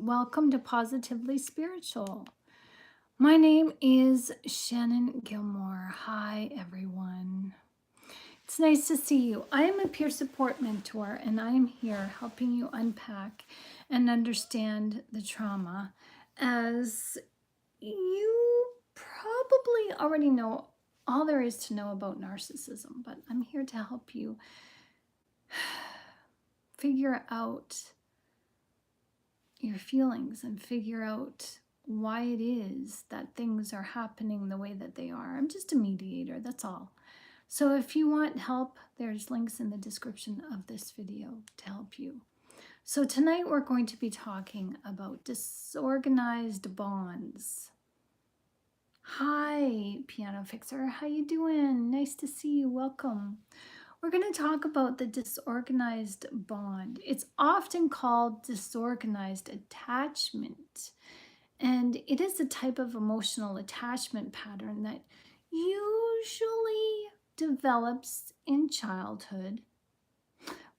Welcome to Positively Spiritual. My name is Shannon Gilmore. Hi, everyone. It's nice to see you. I am a peer support mentor, and I am here helping you unpack and understand the trauma. As you probably already know, all there is to know about narcissism, but I'm here to help you figure out your feelings and figure out why it is that things are happening the way that they are. I'm just a mediator, that's all. So if you want help, there's links in the description of this video to help you. So tonight we're going to be talking about disorganized bonds. Hi, Piano Fixer, how you doing? Nice to see you, welcome. We're going to talk about the disorganized bond. It's often called disorganized attachment, and it is a type of emotional attachment pattern that usually develops in childhood,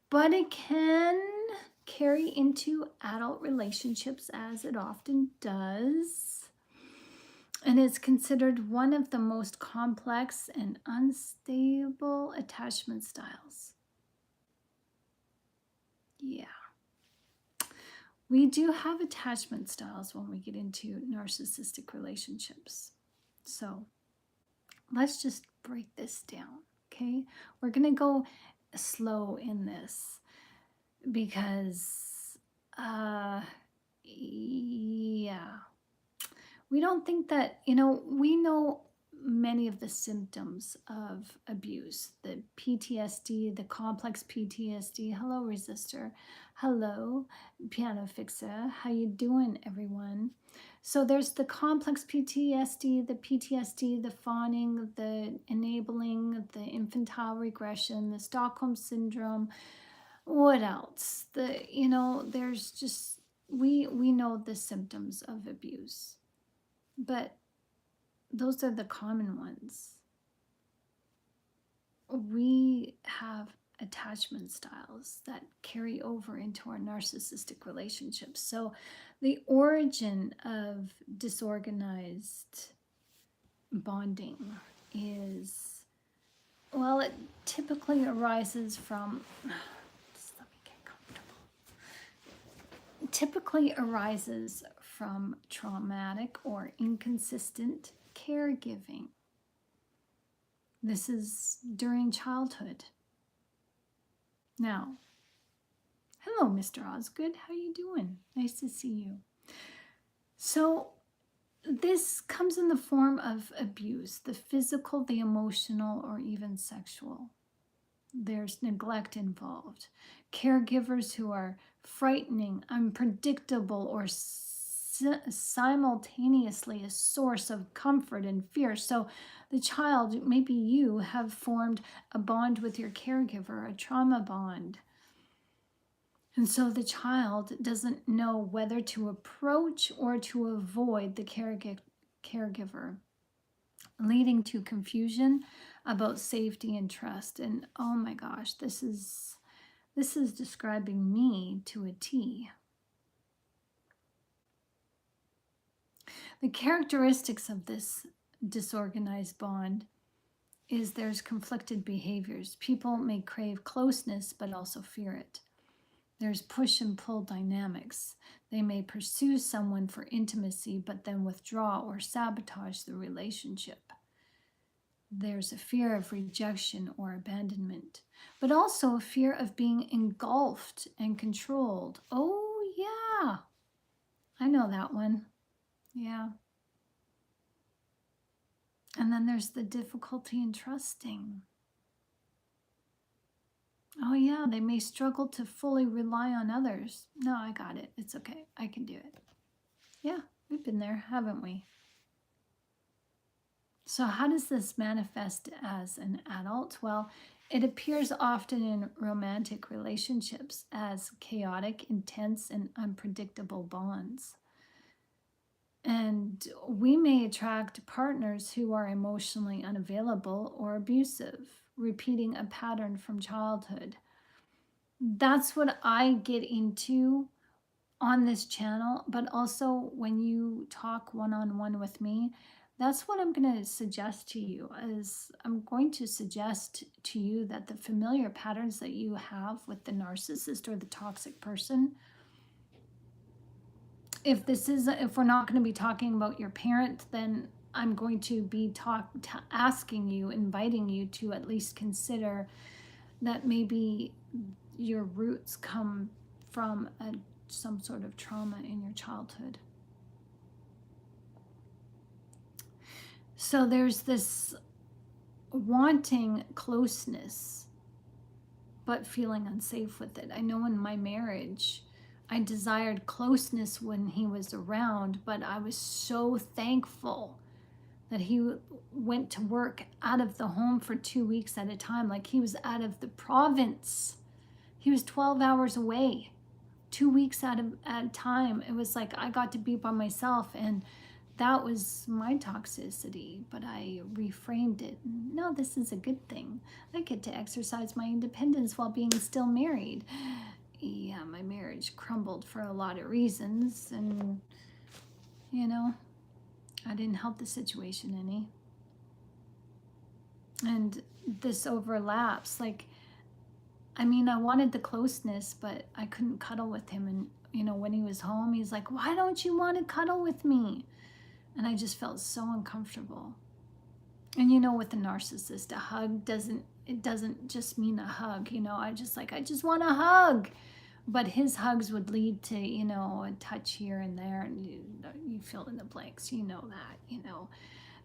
but it can carry into adult relationships, as it often does. And is considered one of the most complex and unstable attachment styles. Yeah. We do have attachment styles when we get into narcissistic relationships. So let's just break this down, okay? We're going to go slow in this because, yeah. We don't think that, we know many of the symptoms of abuse, the PTSD, the complex PTSD. Hello, Resistor. Hello, Piano Fixer. How you doing, everyone? So there's the complex PTSD, the fawning, the enabling, the infantile regression, the Stockholm syndrome. What else? There's just, we know the symptoms of abuse. But those are the common ones. We have attachment styles that carry over into our narcissistic relationships. So the origin of disorganized bonding is, well, it typically arises from, just let me get comfortable. It typically arises from traumatic or inconsistent caregiving. This is during childhood. Now, hello, Mr. Osgood. How you doing? Nice to see you. So this comes in the form of abuse, the physical, the emotional, or even sexual. There's neglect involved. Caregivers who are frightening, unpredictable, or simultaneously a source of comfort and fear. So the child, maybe you, have formed a bond with your caregiver, a trauma bond. And so the child doesn't know whether to approach or to avoid the caregiver, leading to confusion about safety and trust. And oh my gosh, this is describing me to a T. The characteristics of this disorganized bond is there's conflicted behaviors. People may crave closeness but also fear it. There's push and pull dynamics. They may pursue someone for intimacy but then withdraw or sabotage the relationship. There's a fear of rejection or abandonment, but also a fear of being engulfed and controlled. Oh yeah, I know that one. Yeah. And then there's the difficulty in trusting. Oh yeah, they may struggle to fully rely on others. No, I got it. It's okay. I can do it. Yeah, we've been there, haven't we? So how does this manifest as an adult? Well, it appears often in romantic relationships as chaotic, intense, and unpredictable bonds. And we may attract partners who are emotionally unavailable or abusive, repeating a pattern from childhood. That's what I get into on this channel, but also when you talk one-on-one with me, that's what I'm going to suggest to you. Is I'm going to suggest to you that the familiar patterns that you have with the narcissist or the toxic person, if we're not going to be talking about your parent, then I'm going to be asking you, inviting you to at least consider that maybe your roots come from some sort of trauma in your childhood. So there's this wanting closeness, but feeling unsafe with it. I know in my marriage, I desired closeness when he was around, but I was so thankful that he went to work out of the home for 2 weeks at a time. Like he was out of the province. He was 12 hours away, 2 weeks at a time. It was like I got to be by myself, and that was my toxicity, but I reframed it. No, this is a good thing. I get to exercise my independence while being still married. Yeah, my marriage crumbled for a lot of reasons, and I didn't help the situation any. And this overlaps. Like, I mean, I wanted the closeness, but I couldn't cuddle with him. And, when he was home, he's like, why don't you want to cuddle with me? And I just felt so uncomfortable. And with the narcissist, a hug doesn't just mean a hug. I just want a hug. But his hugs would lead to, a touch here and there, and you fill in the blanks, that.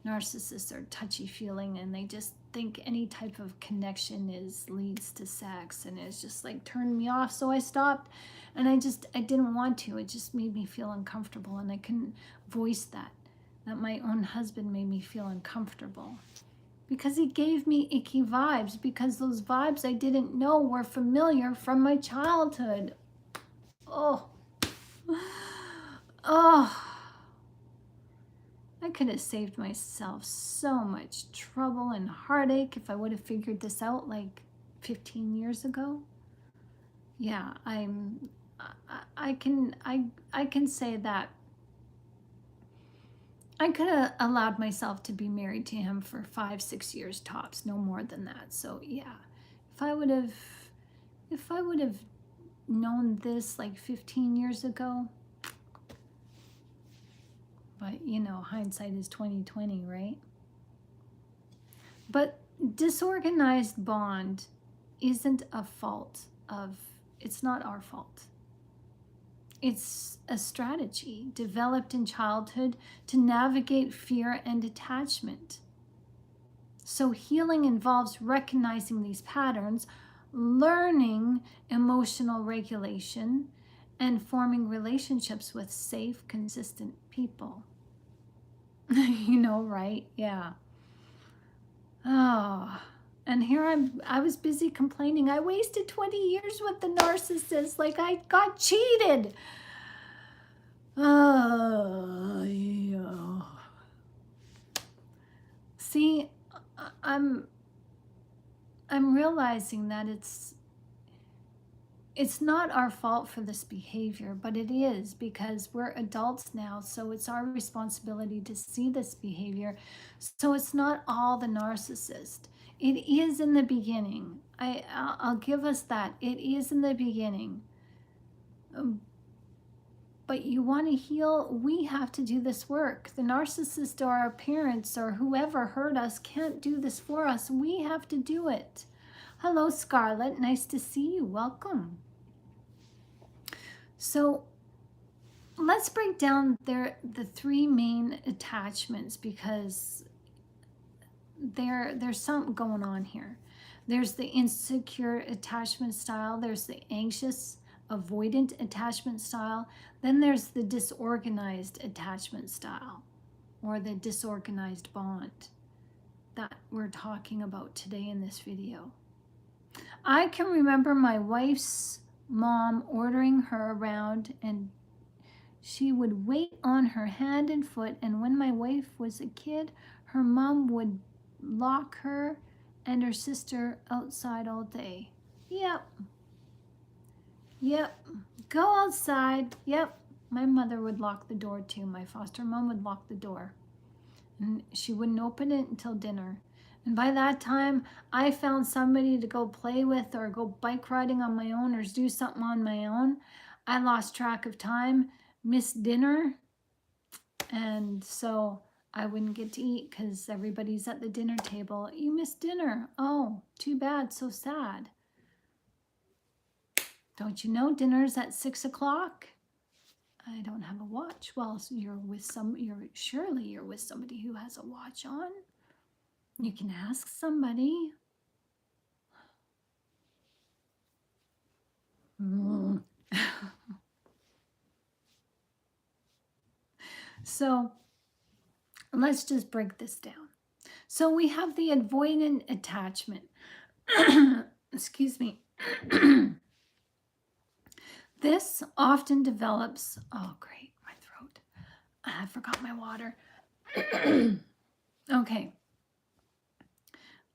Narcissists are touchy-feeling, and they just think any type of connection leads to sex, and it's just like turned me off. So I stopped, and I didn't want to. It just made me feel uncomfortable, and I couldn't voice that my own husband made me feel uncomfortable. Because he gave me icky vibes, because those vibes I didn't know were familiar from my childhood. Oh. I could have saved myself so much trouble and heartache if I would have figured this out like 15 years ago. Yeah, I can say that I could have allowed myself to be married to him for 5-6 years tops, no more than that. So yeah, if I would have known this like 15 years ago, but hindsight is 20/20, right? But disorganized bond isn't a fault of, it's not our fault. It's a strategy developed in childhood to navigate fear and attachment. So healing involves recognizing these patterns, learning emotional regulation, and forming relationships with safe, consistent people. Right? Yeah. Oh, and here I was busy complaining. I wasted 20 years with the narcissist. Like I got cheated. Oh, yeah. See, I'm realizing that it's not our fault for this behavior, but it is, because we're adults now, so it's our responsibility to see this behavior. So it's not all the narcissist. It is in the beginning. I'll give us that. It is in the beginning. But you want to heal, we have to do this work. The narcissist or our parents or whoever hurt us can't do this for us. We have to do it. Hello, Scarlett. Nice to see you. Welcome. So let's break down the 3 main attachments, because there's something going on here. There's the insecure attachment style. There's the anxious avoidant attachment style. Then there's the disorganized attachment style, or the disorganized bond that we're talking about today in this video. I can remember my wife's mom ordering her around, and she would wait on her hand and foot, and when my wife was a kid, her mom would lock her and her sister outside all day. Yep. Yep. Go outside. Yep. My mother would lock the door too. My foster mom would lock the door. And she wouldn't open it until dinner. And by that time, I found somebody to go play with or go bike riding on my own or do something on my own. I lost track of time, missed dinner, and so I wouldn't get to eat because everybody's at the dinner table. You missed dinner. Oh, too bad. So sad. Don't you know dinner's at 6 o'clock? I don't have a watch. Well, so surely you're with somebody who has a watch on. You can ask somebody. So let's just break this down. So we have the avoidant attachment. Excuse me. This often develops, oh great, my throat. I forgot my water. Okay.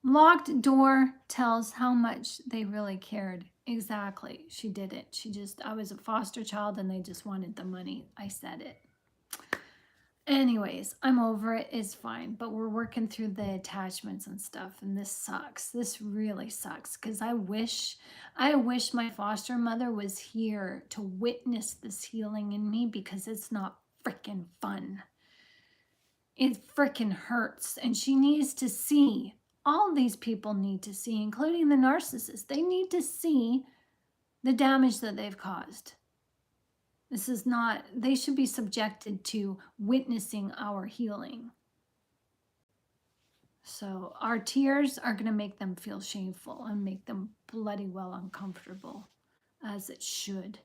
Locked door tells how much they really cared. Exactly. She did it. I was a foster child and they just wanted the money. I said it. Anyways, I'm over it. It's fine. But we're working through the attachments and stuff. And this sucks. This really sucks. Because I wish my foster mother was here to witness this healing in me, because it's not freaking fun. It freaking hurts. And she needs to see. All these people need to see, including the narcissist. They need to see the damage that they've caused. This is not, they should be subjected to witnessing our healing. So our tears are going to make them feel shameful and make them bloody well uncomfortable, as it should.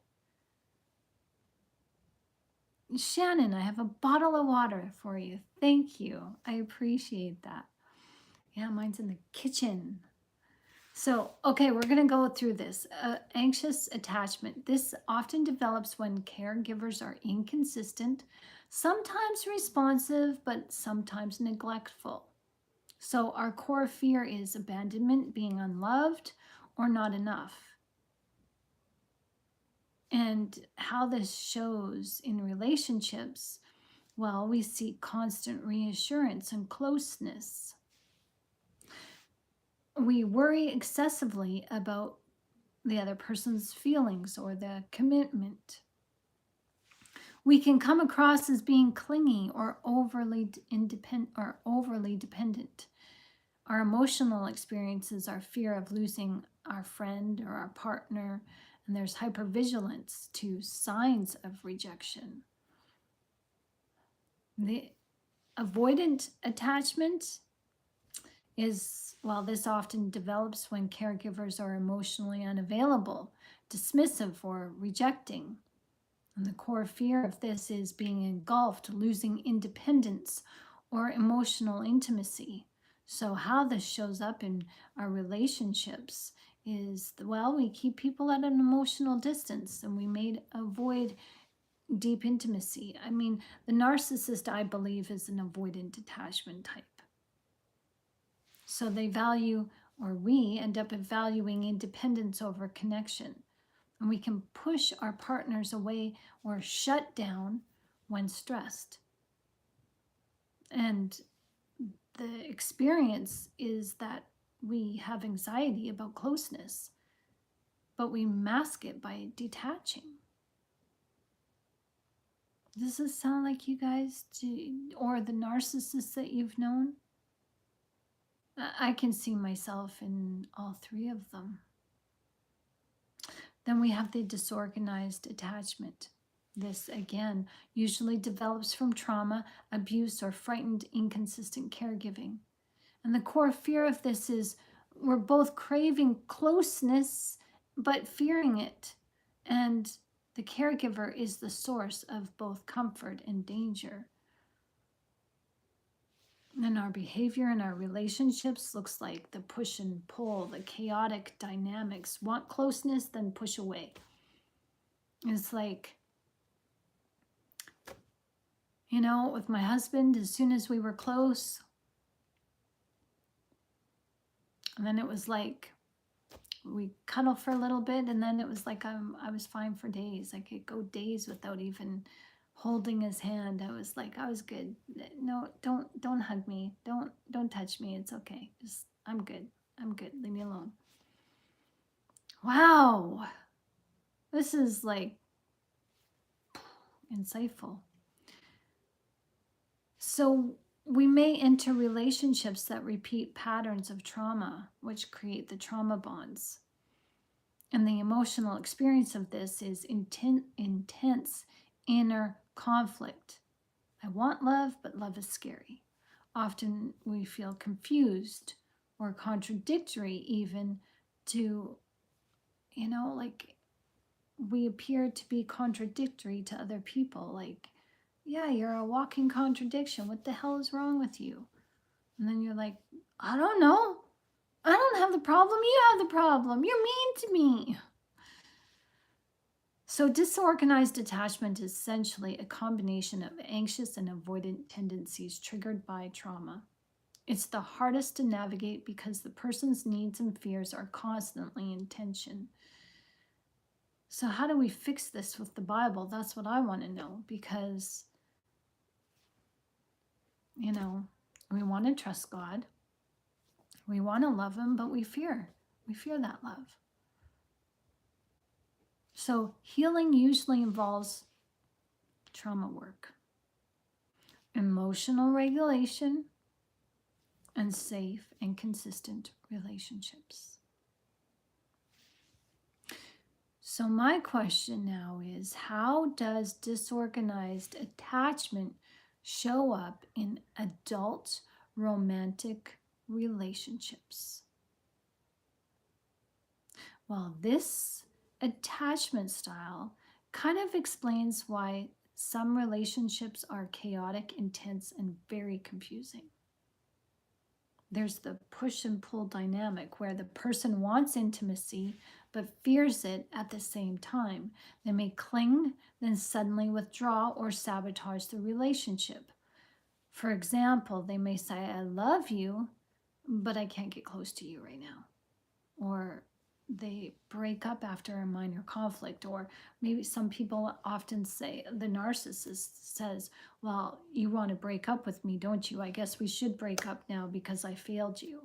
Shannon, I have a bottle of water for you. Thank you. I appreciate that. Yeah, mine's in the kitchen. So, okay, we're going to go through this. Anxious attachment. This often develops when caregivers are inconsistent, sometimes responsive, but sometimes neglectful. So our core fear is abandonment, being unloved, or not enough. And how this shows in relationships, well, we seek constant reassurance and closeness. We worry excessively about the other person's feelings or the commitment. We can come across as being clingy or overly dependent. Our emotional experiences are fear of losing our friend or our partner, and there's hypervigilance to signs of rejection. The avoidant attachment is, well, this often develops when caregivers are emotionally unavailable, dismissive, or rejecting. And the core fear of this is being engulfed, losing independence, or emotional intimacy. So how this shows up in our relationships is, well, we keep people at an emotional distance and we may avoid deep intimacy. I mean, the narcissist, I believe, is an avoidant attachment type. So they value, or we end up valuing independence over connection. And we can push our partners away or shut down when stressed. And the experience is that we have anxiety about closeness, but we mask it by detaching. Does this sound like you guys or the narcissists that you've known? I can see myself in all three of them. Then we have the disorganized attachment. This, again, usually develops from trauma, abuse, or frightened, inconsistent caregiving. And the core fear of this is we're both craving closeness, but fearing it. And the caregiver is the source of both comfort and danger. And our behavior in our relationships looks like the push and pull, the chaotic dynamics. Want closeness, then push away. It's like, you know, with my husband, as soon as we were close, and then it was like we cuddle for a little bit, and then it was like I was fine for days. I could go days without even holding his hand. I was good. No, don't hug me. Don't touch me. It's okay. Just I'm good. I'm good. Leave me alone. Wow. This is like insightful. So we may enter relationships that repeat patterns of trauma, which create the trauma bonds. And the emotional experience of this is intense inner conflict. I want love, but love is scary. Often we feel confused or contradictory, even to, like we appear to be contradictory to other people. Like, yeah, you're a walking contradiction. What the hell is wrong with you? And then you're like, I don't know. I don't have the problem. You have the problem. You're mean to me. So disorganized attachment is essentially a combination of anxious and avoidant tendencies triggered by trauma. It's the hardest to navigate because the person's needs and fears are constantly in tension. So how do we fix this with the Bible? That's what I want to know, because, we want to trust God. We want to love him, but we fear. We fear that love. So healing usually involves trauma work, emotional regulation, and safe and consistent relationships. So my question now is, how does disorganized attachment show up in adult romantic relationships? Well, this attachment style kind of explains why some relationships are chaotic, intense, and very confusing. There's the push and pull dynamic where the person wants intimacy but fears it at the same time. They may cling, then suddenly withdraw or sabotage the relationship. For example, they may say, I love you, but I can't get close to you right now. Or they break up after a minor conflict. Or maybe some people often say, the narcissist says, well, you want to break up with me, don't you? I guess we should break up now because I failed you.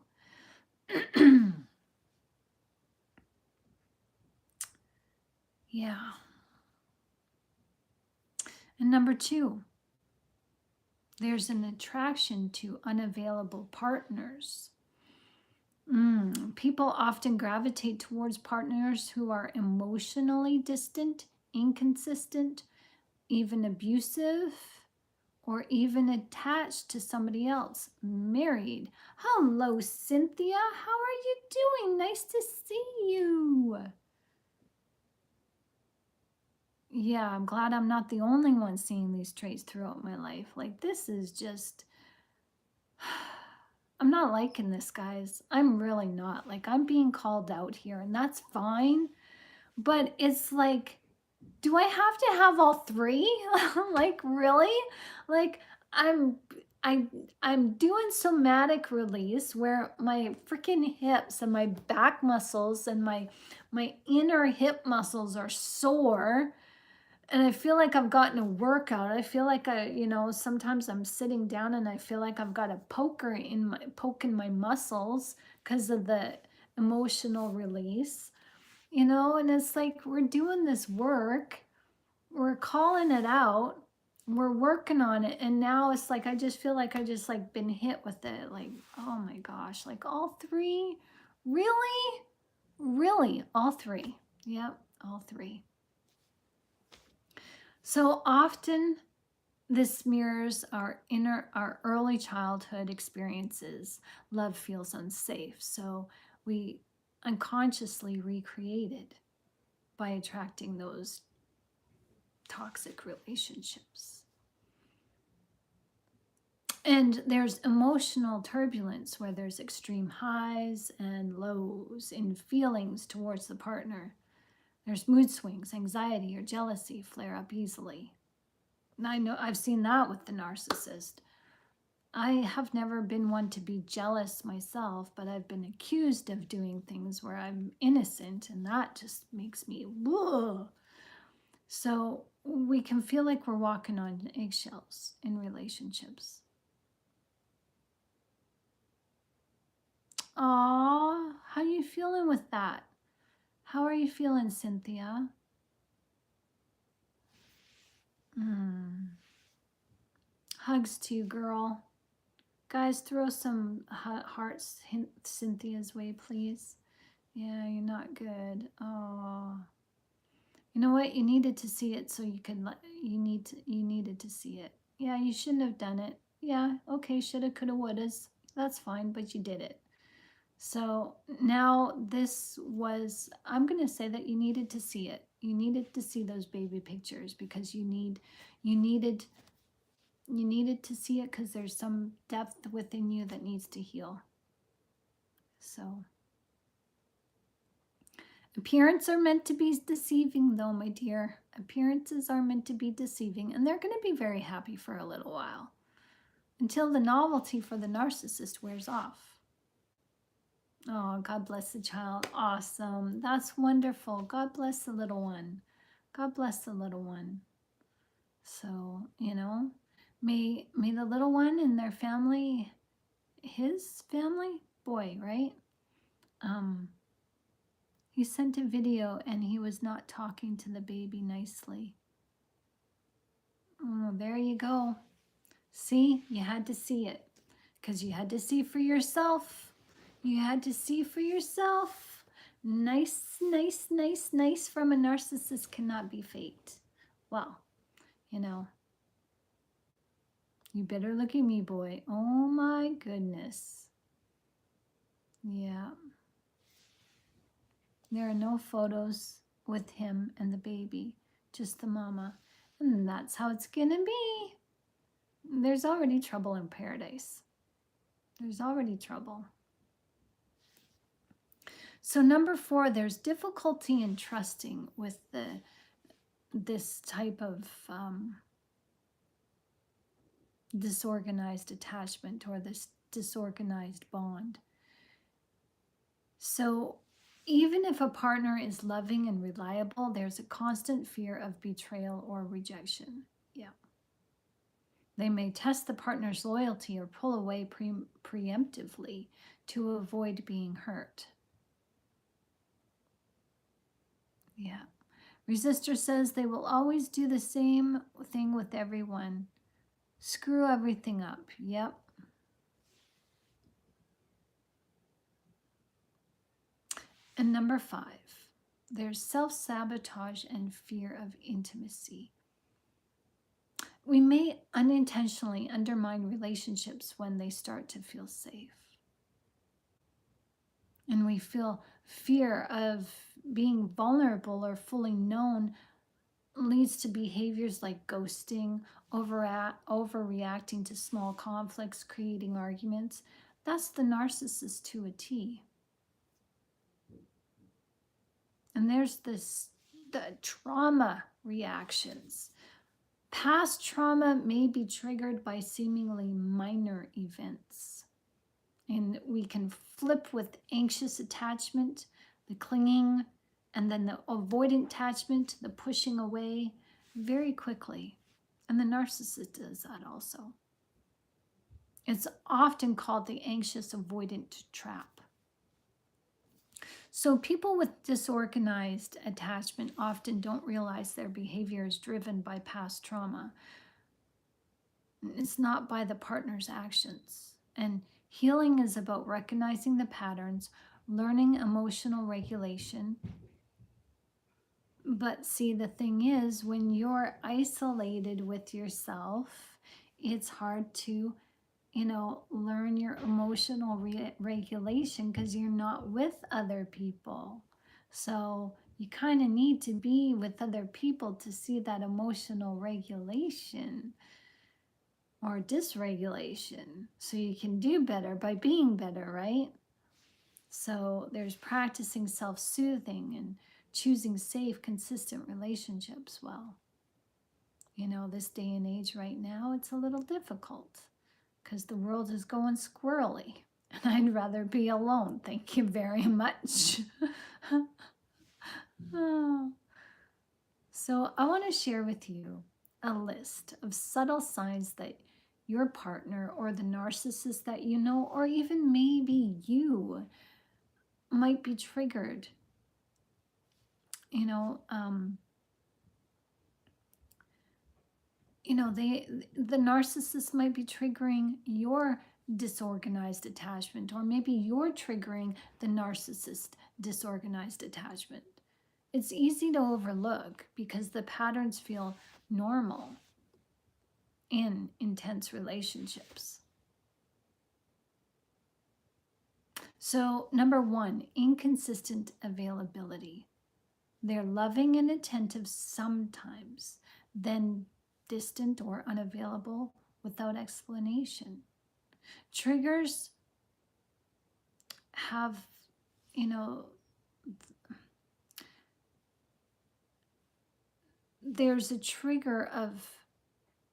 Yeah. And number 2, there's an attraction to unavailable partners. People often gravitate towards partners who are emotionally distant, inconsistent, even abusive, or even attached to somebody else, married. Hello, Cynthia. How are you doing? Nice to see you. Yeah, I'm glad I'm not the only one seeing these traits throughout my life. Like, this is just... I'm not liking this, guys. I'm really not. Like, I'm being called out here, and that's fine. But it's like, do I have to have all 3? Like, really? Like, I'm doing somatic release where my freaking hips and my back muscles and my inner hip muscles are sore. And I feel like I've gotten a workout. I feel like sometimes I'm sitting down and I feel like I've got a poke in my muscles because of the emotional release, and it's like, we're doing this work, we're calling it out, we're working on it. And now it's like, I just feel like I just like been hit with it. Like, oh my gosh, like all 3, really, all 3. Yep, all 3. So often this mirrors our early childhood experiences. Love feels unsafe. So we unconsciously recreate it by attracting those toxic relationships. And there's emotional turbulence where there's extreme highs and lows in feelings towards the partner. There's mood swings, anxiety or jealousy flare up easily. And I know I've seen that with the narcissist. I have never been one to be jealous myself, but I've been accused of doing things where I'm innocent, and that just makes me whoa. So we can feel like we're walking on eggshells in relationships. Aw, how you feeling with that? How are you feeling, Cynthia? Hugs to you, girl. Guys, throw some hearts Cynthia's way, please. Yeah, you're not good. Oh, you know what? You needed to see it so you could. You needed to see it. Yeah, you shouldn't have done it. Yeah, okay, shoulda, coulda, wouldas. That's fine, but you did it. So now this was. I'm gonna say that you needed to see it. You needed to see those baby pictures because you needed to see it because there's some depth within you that needs to heal. So appearances are meant to be deceiving, though, my dear. Appearances are meant to be deceiving, and they're going to be very happy for a little while until the novelty for the narcissist wears off. Oh, God bless the child. Awesome. That's wonderful. God bless the little one. God bless the little one. So, may the little one and their family, his family, boy, right? He sent a video and he was not talking to the baby nicely. Oh, there you go. See, you had to see it because you had to see for yourself. You had to see for yourself. Nice, nice, nice, nice from a narcissist cannot be faked. Well, you better look at me, boy. Oh my goodness. Yeah. There are no photos with him and the baby, just the mama. And that's how it's gonna be. There's already trouble in paradise. There's already trouble. So number 4, there's difficulty in trusting with this type of disorganized attachment or this disorganized bond. So even if a partner is loving and reliable, there's a constant fear of betrayal or rejection. Yeah. They may test the partner's loyalty or pull away preemptively to avoid being hurt. Yeah. Resistor says they will always do the same thing with everyone. Screw everything up. Yep. And number 5, there's self-sabotage and fear of intimacy. We may unintentionally undermine relationships when they start to feel safe. And we feel fear of being vulnerable or fully known leads to behaviors like ghosting, overreacting to small conflicts, creating arguments. That's the narcissist to a T. And there's the trauma reactions. Past trauma may be triggered by seemingly minor events. And we can flip with anxious attachment, the clinging, and then the avoidant attachment, the pushing away very quickly. And the narcissist does that also. It's often called the anxious avoidant trap. So people with disorganized attachment often don't realize their behavior is driven by past trauma. It's not by the partner's actions. And healing is about recognizing the patterns, learning emotional regulation. But see, the thing is, when you're isolated with yourself, it's hard to, learn your emotional regulation because you're not with other people. So you kind of need to be with other people to see that emotional regulation or dysregulation so you can do better by being better, right? So there's practicing self-soothing and choosing safe, consistent relationships. Well, this day and age right now, it's a little difficult because the world is going squirrely and I'd rather be alone. Thank you very much. Oh. So, I want to share with you a list of subtle signs that your partner or the narcissist that you know, or even maybe you, might be triggered. You know, um, the narcissist might be triggering your disorganized attachment, or maybe you're triggering the narcissist disorganized attachment. It's easy to overlook because the patterns feel normal in intense relationships. So, number one, inconsistent availability. They're loving and attentive sometimes, then distant or unavailable without explanation. Triggers have, you know, there's a trigger of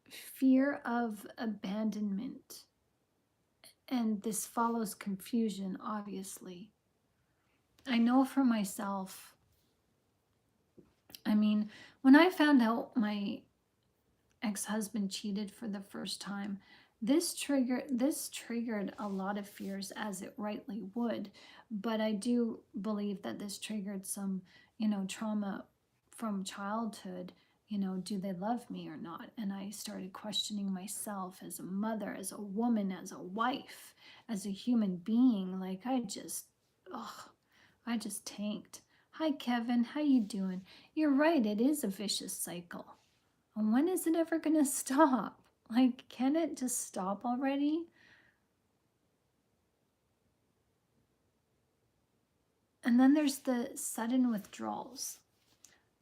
fear of abandonment, and this follows confusion, obviously. I know for myself, I mean, when I found out my ex-husband cheated for the first time, this triggered a lot of fears, as it rightly would. But I do believe that this triggered some, trauma from childhood. Do they love me or not? And I started questioning myself as a mother, as a woman, as a wife, as a human being. Like, I just tanked. Hi Kevin, how you doing? You're right, it is a vicious cycle. And when is it ever going to stop? Like, can it just stop already? And then there's the sudden withdrawals.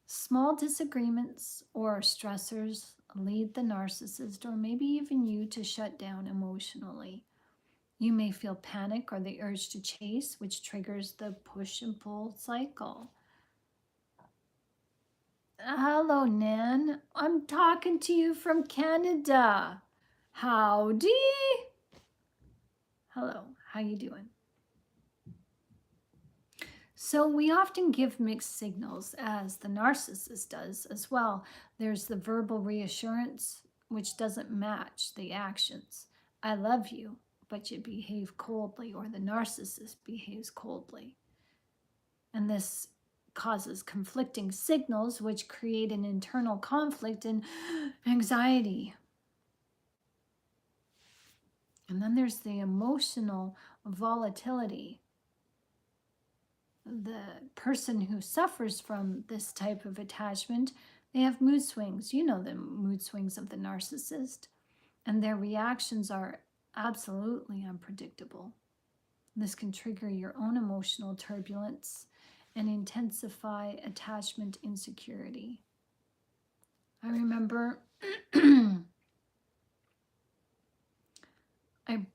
Small disagreements or stressors lead the narcissist, or maybe even you, to shut down emotionally. You may feel panic or the urge to chase, which triggers the push and pull cycle. Hello, Nan. I'm talking to you from Canada. Howdy. Hello, how you doing? So we often give mixed signals, as the narcissist does as well. There's the verbal reassurance, which doesn't match the actions. I love you, but you behave coldly, or the narcissist behaves coldly. And this causes conflicting signals, which create an internal conflict and anxiety. And then there's the emotional volatility. The person who suffers from this type of attachment, they have mood swings. You know the mood swings of the narcissist. And their reactions are absolutely unpredictable. This can trigger your own emotional turbulence and intensify attachment insecurity. I remember I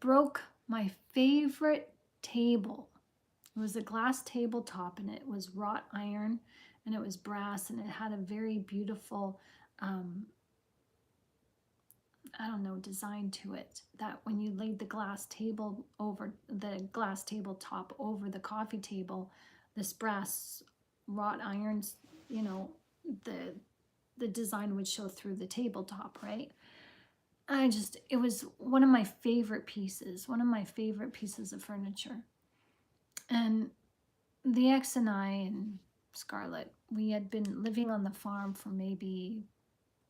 broke my favorite table. It was a glass tabletop, and it was wrought iron, and it was brass, and it had a very beautiful, design to it, that when you laid the glass tabletop over the coffee table, this brass wrought irons, the design would show through the tabletop, right? It was one of my favorite pieces of furniture. And the ex and I and Scarlett, we had been living on the farm for maybe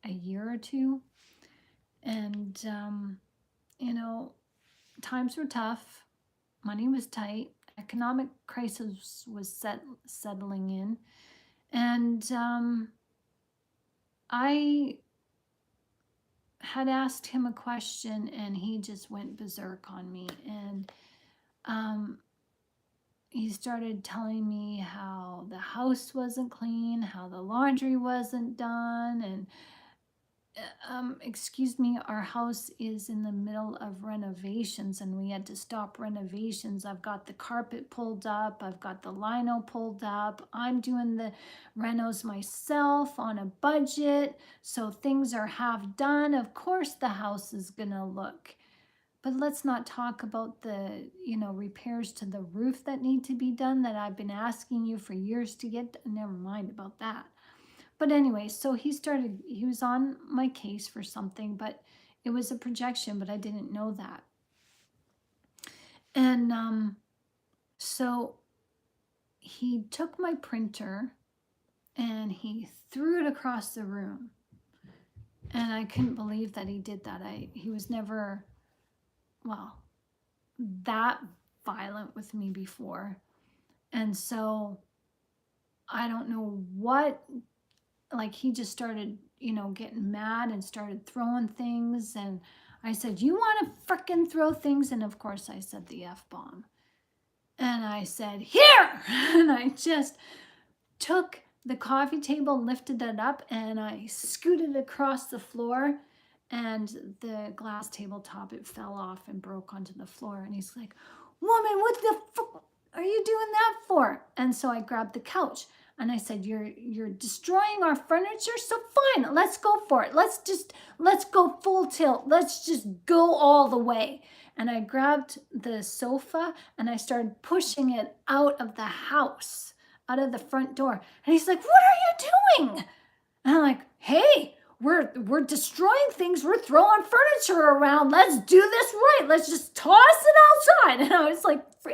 a year or two. And, times were tough. Money was tight. Economic crisis was settling in. And I had asked him a question, and he just went berserk on me. And he started telling me how the house wasn't clean, how the laundry wasn't done, and excuse me, our house is in the middle of renovations, and we had to stop renovations. I've got the carpet pulled up, I've got the lino pulled up, I'm doing the renos myself on a budget, so things are half done. Of course the house is gonna look. But let's not talk about the, repairs to the roof that need to be done that I've been asking you for years to get. Never mind about that. But anyway, so he was on my case for something, but it was a projection, but I didn't know that. And so he took my printer and he threw it across the room. And I couldn't believe that he did that. He was never, well, that violent with me before. And so I don't know what, like he just started, getting mad and started throwing things. And I said, you want to frickin' throw things? And of course I said the F-bomb. And I said, here! And I just took the coffee table, lifted it up, and I scooted across the floor. And the glass tabletop, it fell off and broke onto the floor. And he's like, woman, what the fuck are you doing that for? And so I grabbed the couch and I said, you're destroying our furniture, so fine, let's go for it. Let's go full tilt. Let's just go all the way. And I grabbed the sofa and I started pushing it out of the house, out of the front door. And he's like, what are you doing? And I'm like, hey, we're destroying things. We're throwing furniture around. Let's do this right. Let's just toss it outside. And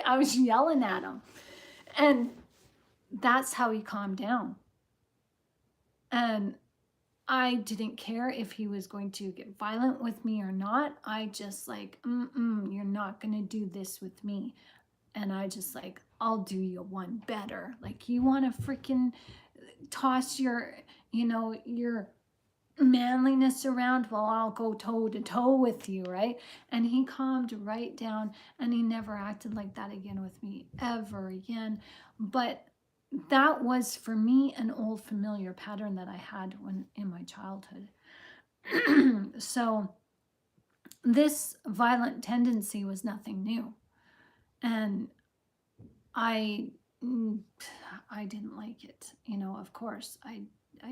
I was yelling at him. And that's how he calmed down. And I didn't care if he was going to get violent with me or not. I just like, you're not going to do this with me. And I just like, I'll do you one better. Like, you want to freaking toss your manliness around? Well, I'll go toe to toe with you, right? And he calmed right down, and he never acted like that again with me ever again. But that was for me an old familiar pattern that I had when in my childhood. So this violent tendency was nothing new, and I didn't like it. Of course I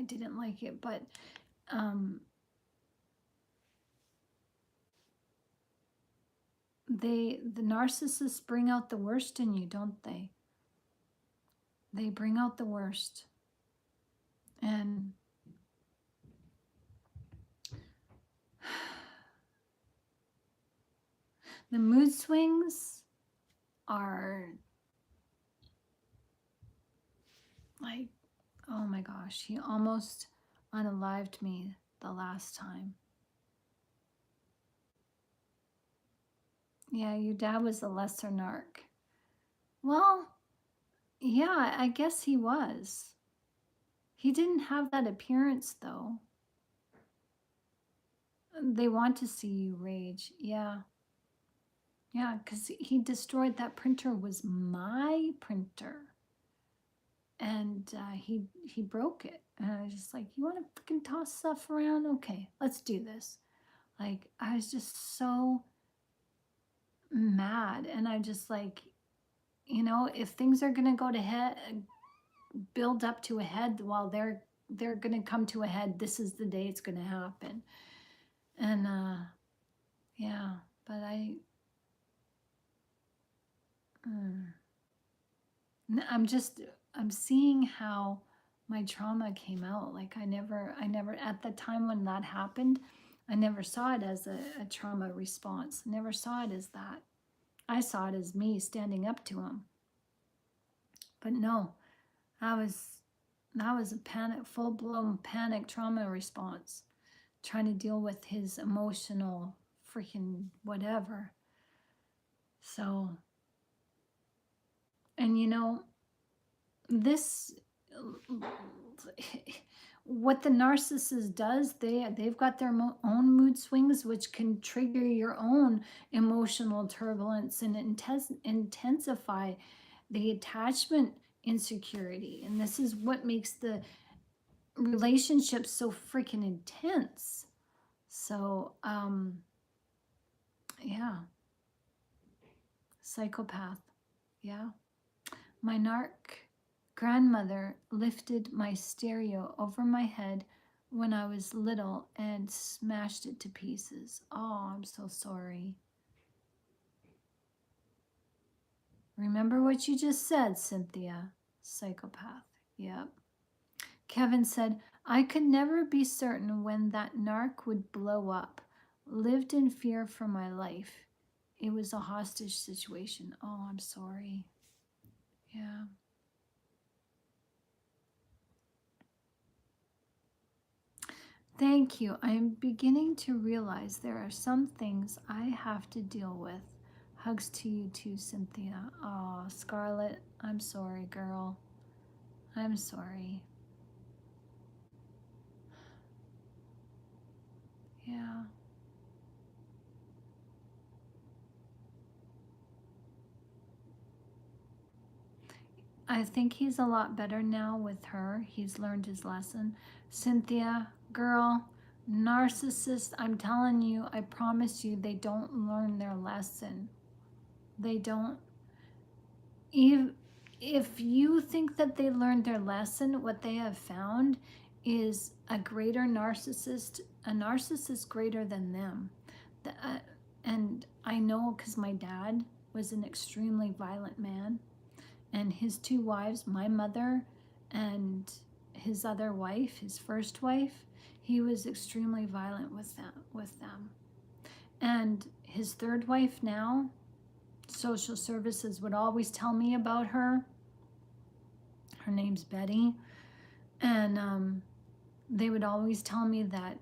didn't like it, but the narcissists bring out the worst in you, don't they? They bring out the worst. And the mood swings are like, oh my gosh, he almost unalived me the last time. Yeah, your dad was a lesser narc. Well, yeah, I guess he was. He didn't have that appearance, though. They want to see you rage. Yeah. Yeah, because he destroyed that printer, was my printer. And he broke it. And I was just like, you want to freaking toss stuff around? Okay, let's do this. Like, I was just so mad. And I just like, if things are going to go to head, build up to a head, while they're going to come to a head, this is the day it's going to happen. And yeah, but I'm seeing how my trauma came out. Like, I never at the time when that happened, I never saw it as a trauma response. Never saw it as that. I saw it as me standing up to him. But no, that was a panic, full-blown panic trauma response, trying to deal with his emotional freaking whatever. So, and this, what the narcissist does, they've got their own mood swings, which can trigger your own emotional turbulence and intensify the attachment insecurity. And this is what makes the relationship so freaking intense. So yeah, psychopath. Yeah. My narc grandmother lifted my stereo over my head when I was little and smashed it to pieces. Oh, I'm so sorry. Remember what you just said, Cynthia. Psychopath. Yep. Kevin said, I could never be certain when that narc would blow up. Lived in fear for my life. It was a hostage situation. Oh, I'm sorry. Yeah. Thank you. I'm beginning to realize there are some things I have to deal with. Hugs to you too, Cynthia. Oh, Scarlett, I'm sorry, girl. I'm sorry. Yeah. I think he's a lot better now with her. He's learned his lesson. Cynthia, girl, narcissist, I'm telling you, I promise you, they don't learn their lesson. They don't. If you think that they learned their lesson, what they have found is a greater narcissist, a narcissist greater than them. And I know because my dad was an extremely violent man, and his two wives, my mother and his other wife, his first wife, he was extremely violent with them. And his third wife now, social services would always tell me about her. Her name's Betty. And they would always tell me that,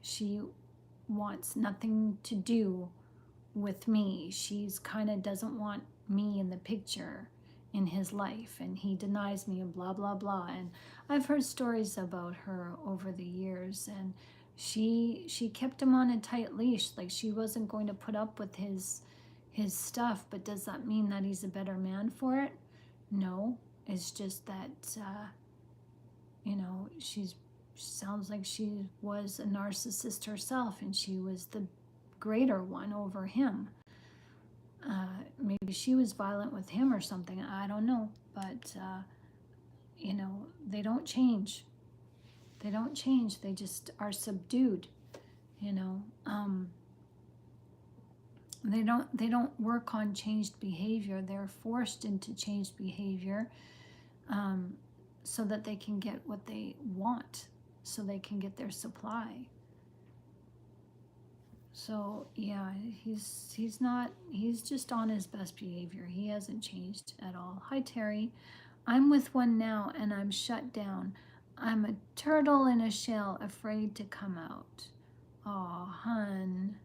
she wants nothing to do with me. She's kind of doesn't want me in the picture in his life, and he denies me and blah blah blah. And I've heard stories about her over the years, and she kept him on a tight leash. Like, she wasn't going to put up with his stuff. But does that mean that he's a better man for it? No. It's just that she sounds like she was a narcissist herself, and she was the greater one over him. Maybe she was violent with him or something. I don't know. But, they don't change. They don't change. They just are subdued, you know. They don't work on changed behavior. They're forced into changed behavior so that they can get what they want, so they can get their supply. So yeah, he's just on his best behavior. He hasn't changed at all. Hi Terry, I'm with one now and I'm shut down. I'm a turtle in a shell, afraid to come out. Aw, hun.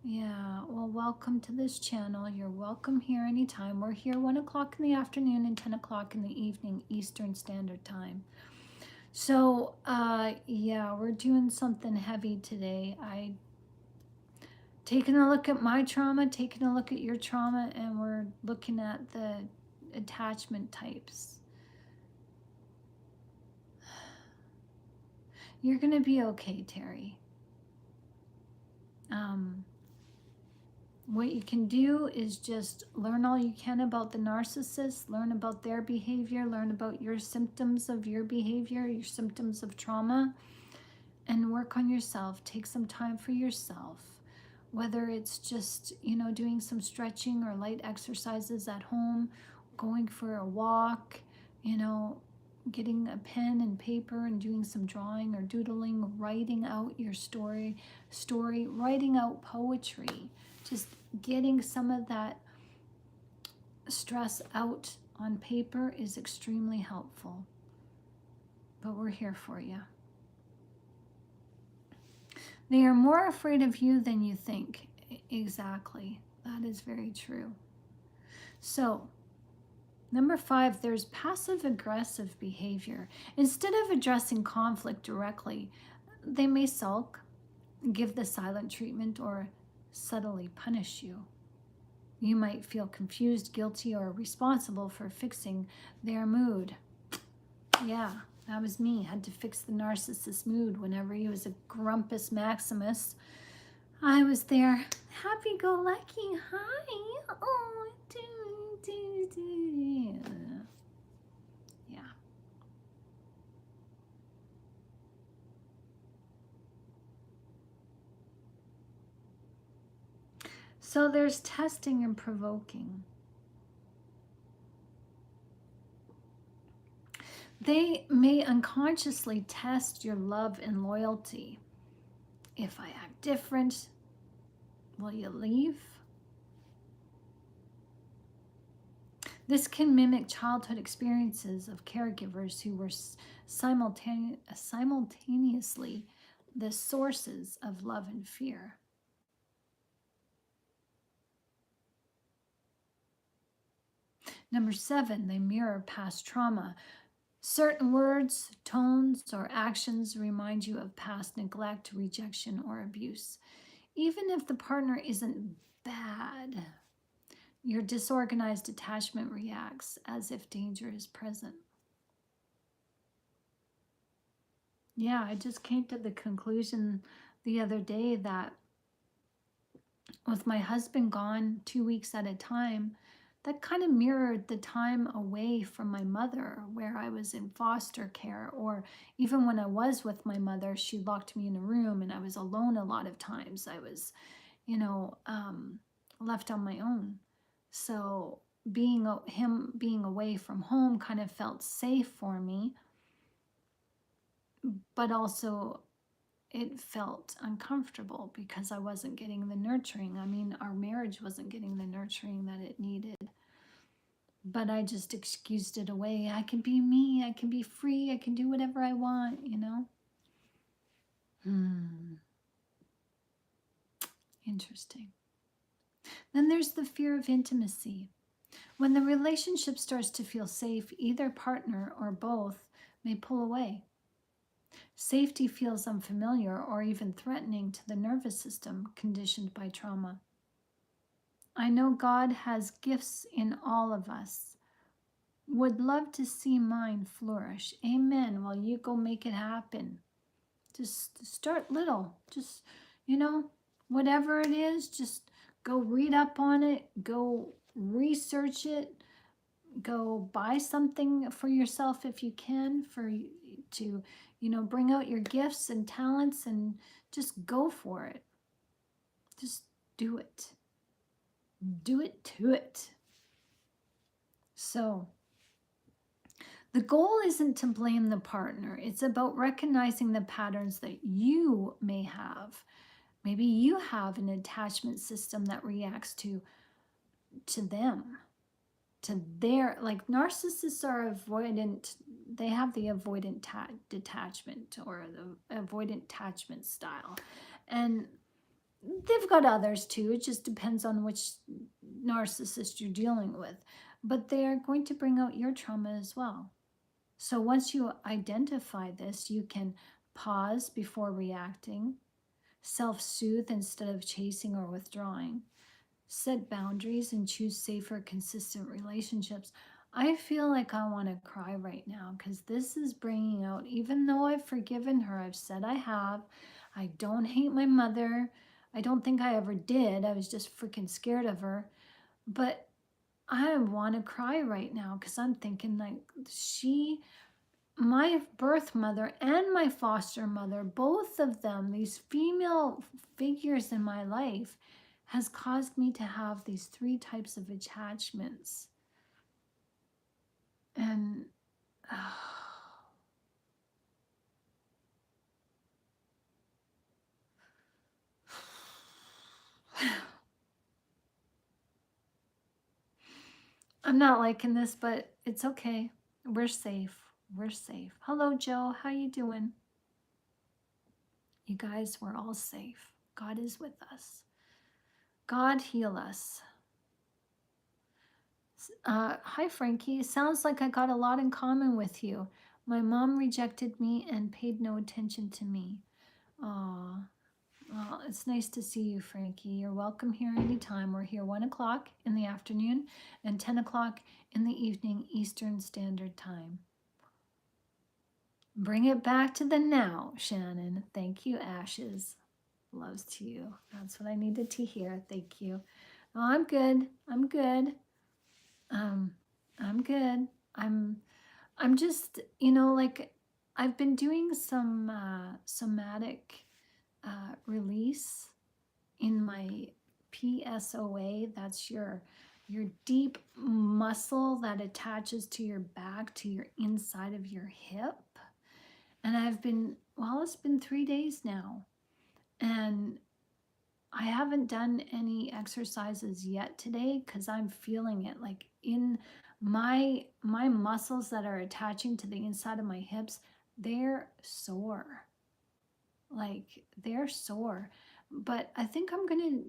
Yeah, well, welcome to this channel. You're welcome here anytime. We're here 1 o'clock in the afternoon and 10 o'clock in the evening, Eastern Standard Time. So, yeah, we're doing something heavy today. Taking a look at my trauma, taking a look at your trauma, and we're looking at the attachment types. You're gonna be okay, Terry. What you can do is just learn all you can about the narcissist, learn about their behavior, learn about your symptoms of your behavior, your symptoms of trauma, and work on yourself. Take some time for yourself. Whether it's just, doing some stretching or light exercises at home, going for a walk, getting a pen and paper and doing some drawing or doodling, writing out your story, writing out poetry, just getting some of that stress out on paper is extremely helpful. But we're here for you. They are more afraid of you than you think. Exactly. That is very true. So, number 5, there's passive-aggressive behavior. Instead of addressing conflict directly, they may sulk, give the silent treatment, or subtly punish you. You might feel confused, guilty, or responsible for fixing their mood. Yeah. That was me. Had to fix the narcissist's mood whenever he was a grumpus Maximus. I was there, happy-go-lucky. Hi. Oh, yeah. So there's testing and provoking. They may unconsciously test your love and loyalty. If I act different, will you leave? This can mimic childhood experiences of caregivers who were simultaneously the sources of love and fear. Number 7, they mirror past trauma. Certain words, tones, or actions remind you of past neglect, rejection, or abuse. Even if the partner isn't bad, your disorganized attachment reacts as if danger is present. Yeah, I just came to the conclusion the other day that with my husband gone 2 weeks at a time, that kind of mirrored the time away from my mother where I was in foster care, or even when I was with my mother, she locked me in a room and I was alone a lot of times. I was, you know, left on my own. So him being away from home kind of felt safe for me, but also it felt uncomfortable because I wasn't getting the nurturing. I mean, our marriage wasn't getting the nurturing that it needed. But I just excused it away. I can be me. I can be free. I can do whatever I want, you know? Interesting. Then there's the fear of intimacy. When the relationship starts to feel safe, either partner or both may pull away. Safety feels unfamiliar or even threatening to the nervous system conditioned by trauma. I know God has gifts in all of us. Would love to see mine flourish. Amen. Well, you go make it happen. Just start little. Just, whatever it is, just go read up on it, go research it, go buy something for yourself if you can, to bring out your gifts and talents and just go for it. Just do it. Do it to it. So the goal isn't to blame the partner. It's about recognizing the patterns that you may have. Maybe you have an attachment system that reacts to them, to their, like narcissists are avoidant. They have the avoidant detachment, or the avoidant attachment style. And they've got others too. It just depends on which narcissist you're dealing with. But they are going to bring out your trauma as well. So once you identify this, you can pause before reacting, self-soothe instead of chasing or withdrawing, set boundaries, and choose safer, consistent relationships. I feel like I want to cry right now because this is bringing out, even though I've forgiven her, I've said I have, I don't hate my mother. I don't think I ever did. I was just freaking scared of her. But I want to cry right now because I'm thinking like my birth mother and my foster mother, both of them, these female figures in my life, has caused me to have these 3 types of attachments. And I'm not liking this, but it's okay. We're safe. We're safe. Hello, Joe. How you doing? You guys, we're all safe. God is with us. God heal us. Hi, Frankie. Sounds like I got a lot in common with you. My mom rejected me and paid no attention to me. Aw. Well, it's nice to see you, Frankie. You're welcome here anytime. We're here 1 o'clock in the afternoon and 10 o'clock in the evening, Eastern Standard Time. Bring it back to the now, Shannon. Thank you, Ashes. Loves to you. That's what I needed to hear. Thank you. Oh, I'm good. I'm good. I'm good. I'm just, like I've been doing some somatic release in my PSOA. That's your your deep muscle that attaches to your back, to your inside of your hip. And it's been 3 days now. And I haven't done any exercises yet today because I'm feeling it like in my muscles that are attaching to the inside of my hips, they're sore. Like they're sore. But I think I'm gonna,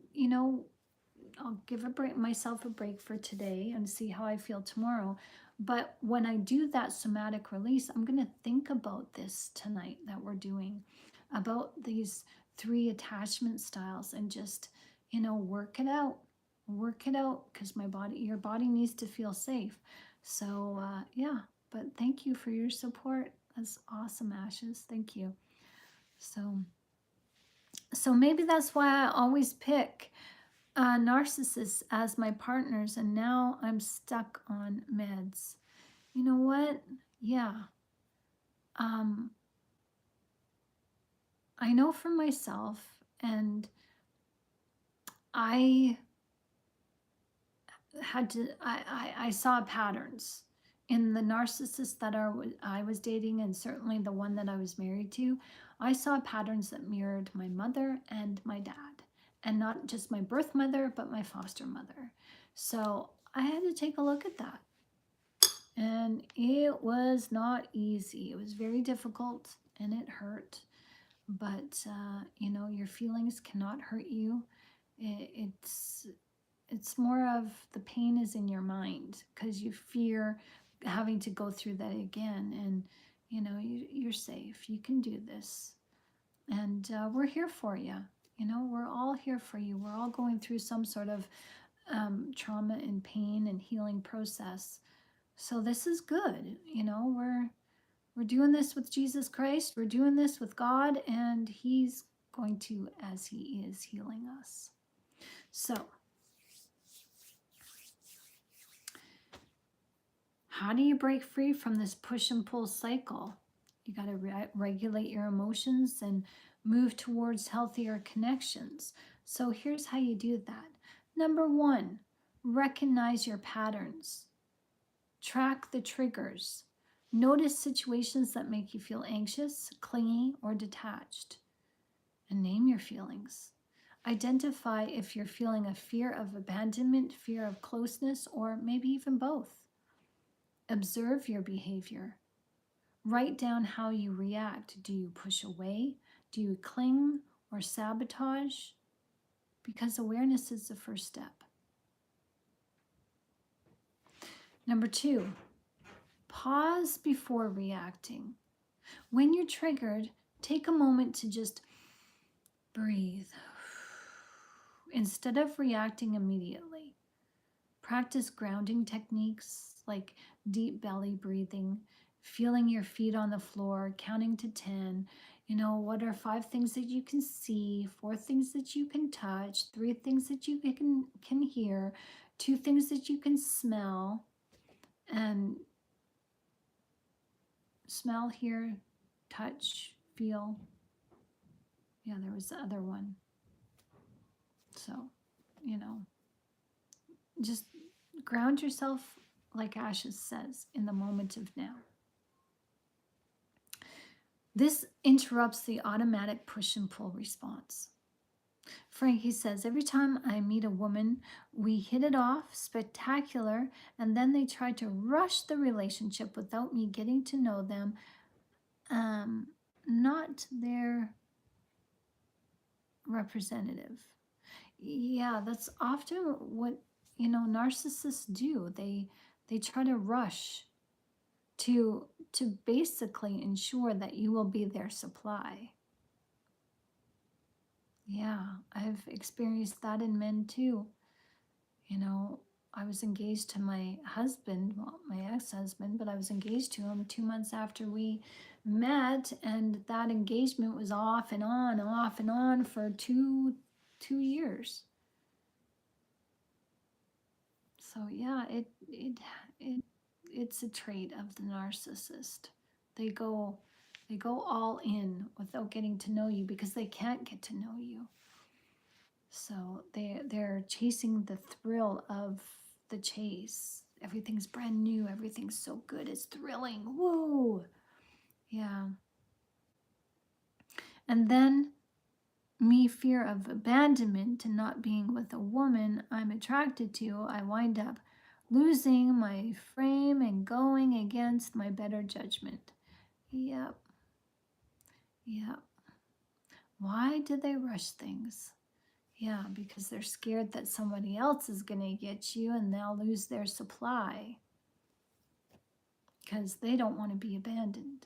I'll give myself a break for today and see how I feel tomorrow. But when I do that somatic release, I'm going to think about this tonight that we're doing, about these 3 attachment styles, and just, work it out. Work it out because your body needs to feel safe. So, yeah, but thank you for your support. That's awesome, Ashes. Thank you. So maybe that's why I always pick narcissists as my partners, and now I'm stuck on meds. You know what? Yeah. Um, I know for myself, and I I saw patterns in the narcissist that I was dating, and certainly the one that I was married to. I saw patterns that mirrored my mother and my dad, and not just my birth mother, but my foster mother. So I had to take a look at that. And it was not easy. It was very difficult and it hurt. But, your feelings cannot hurt you. It's it's more of the pain is in your mind because you fear having to go through that again. And you're safe, you can do this, and we're here for you. We're all here for you. We're all going through some sort of trauma and pain and healing process. So this is good. We're doing this with Jesus Christ. We're doing this with God, and he's going to, as he is, healing us. So how do you break free from this push and pull cycle? You got to regulate your emotions and move towards healthier connections. So here's how you do that. Number 1, recognize your patterns. Track the triggers. Notice situations that make you feel anxious, clingy, or detached. And name your feelings. Identify if you're feeling a fear of abandonment, fear of closeness, or maybe even both. Observe your behavior. Write down how you react. Do you push away? Do you cling or sabotage? Because awareness is the first step. Number 2, pause before reacting. When you're triggered, take a moment to just breathe instead of reacting immediately. Practice grounding techniques like deep belly breathing, feeling your feet on the floor, counting to 10. What are 5 things that you can see, 4 things that you can touch, 3 things that you can hear, 2 things that you can smell, and smell, hear, touch, feel. Yeah, there was the other one. So, just ground yourself, like Ashes says, in the moment of now. This interrupts the automatic push and pull response. Frankie says, every time I meet a woman, we hit it off, spectacular, and then they try to rush the relationship without me getting to know them. Not their representative. Yeah, that's often what narcissists do. They try to rush to basically ensure that you will be their supply. Yeah, I've experienced that in men too. I was engaged to my husband, well, my ex-husband, but I was engaged to him 2 months after we met, and that engagement was off and on for two years. So yeah, it's a trait of the narcissist. They go all in without getting to know you because they can't get to know you. So they're chasing the thrill of the chase. Everything's brand new. Everything's so good. It's thrilling. Woo! Yeah. And then me fear of abandonment and not being with a woman I'm attracted to, I wind up losing my frame and going against my better judgment. Yep. Yep. Why did they rush things? Yeah, because they're scared that somebody else is going to get you and they'll lose their supply because they don't want to be abandoned.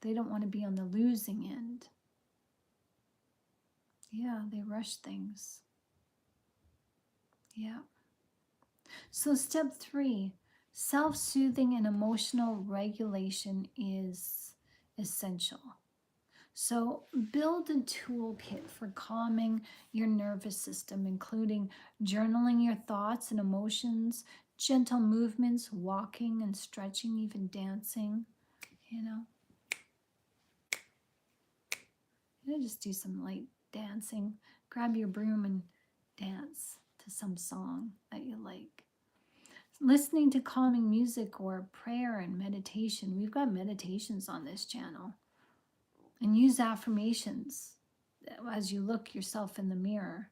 They don't want to be on the losing end. Yeah, they rush things. Yeah. So, step 3, self soothing and emotional regulation is essential. So, build a toolkit for calming your nervous system, including journaling your thoughts and emotions, gentle movements, walking and stretching, even dancing. You know, just do some light dancing. Grab your broom and dance to some song that you like. Listening to calming music or prayer and meditation. We've got meditations on this channel. And use affirmations as you look yourself in the mirror.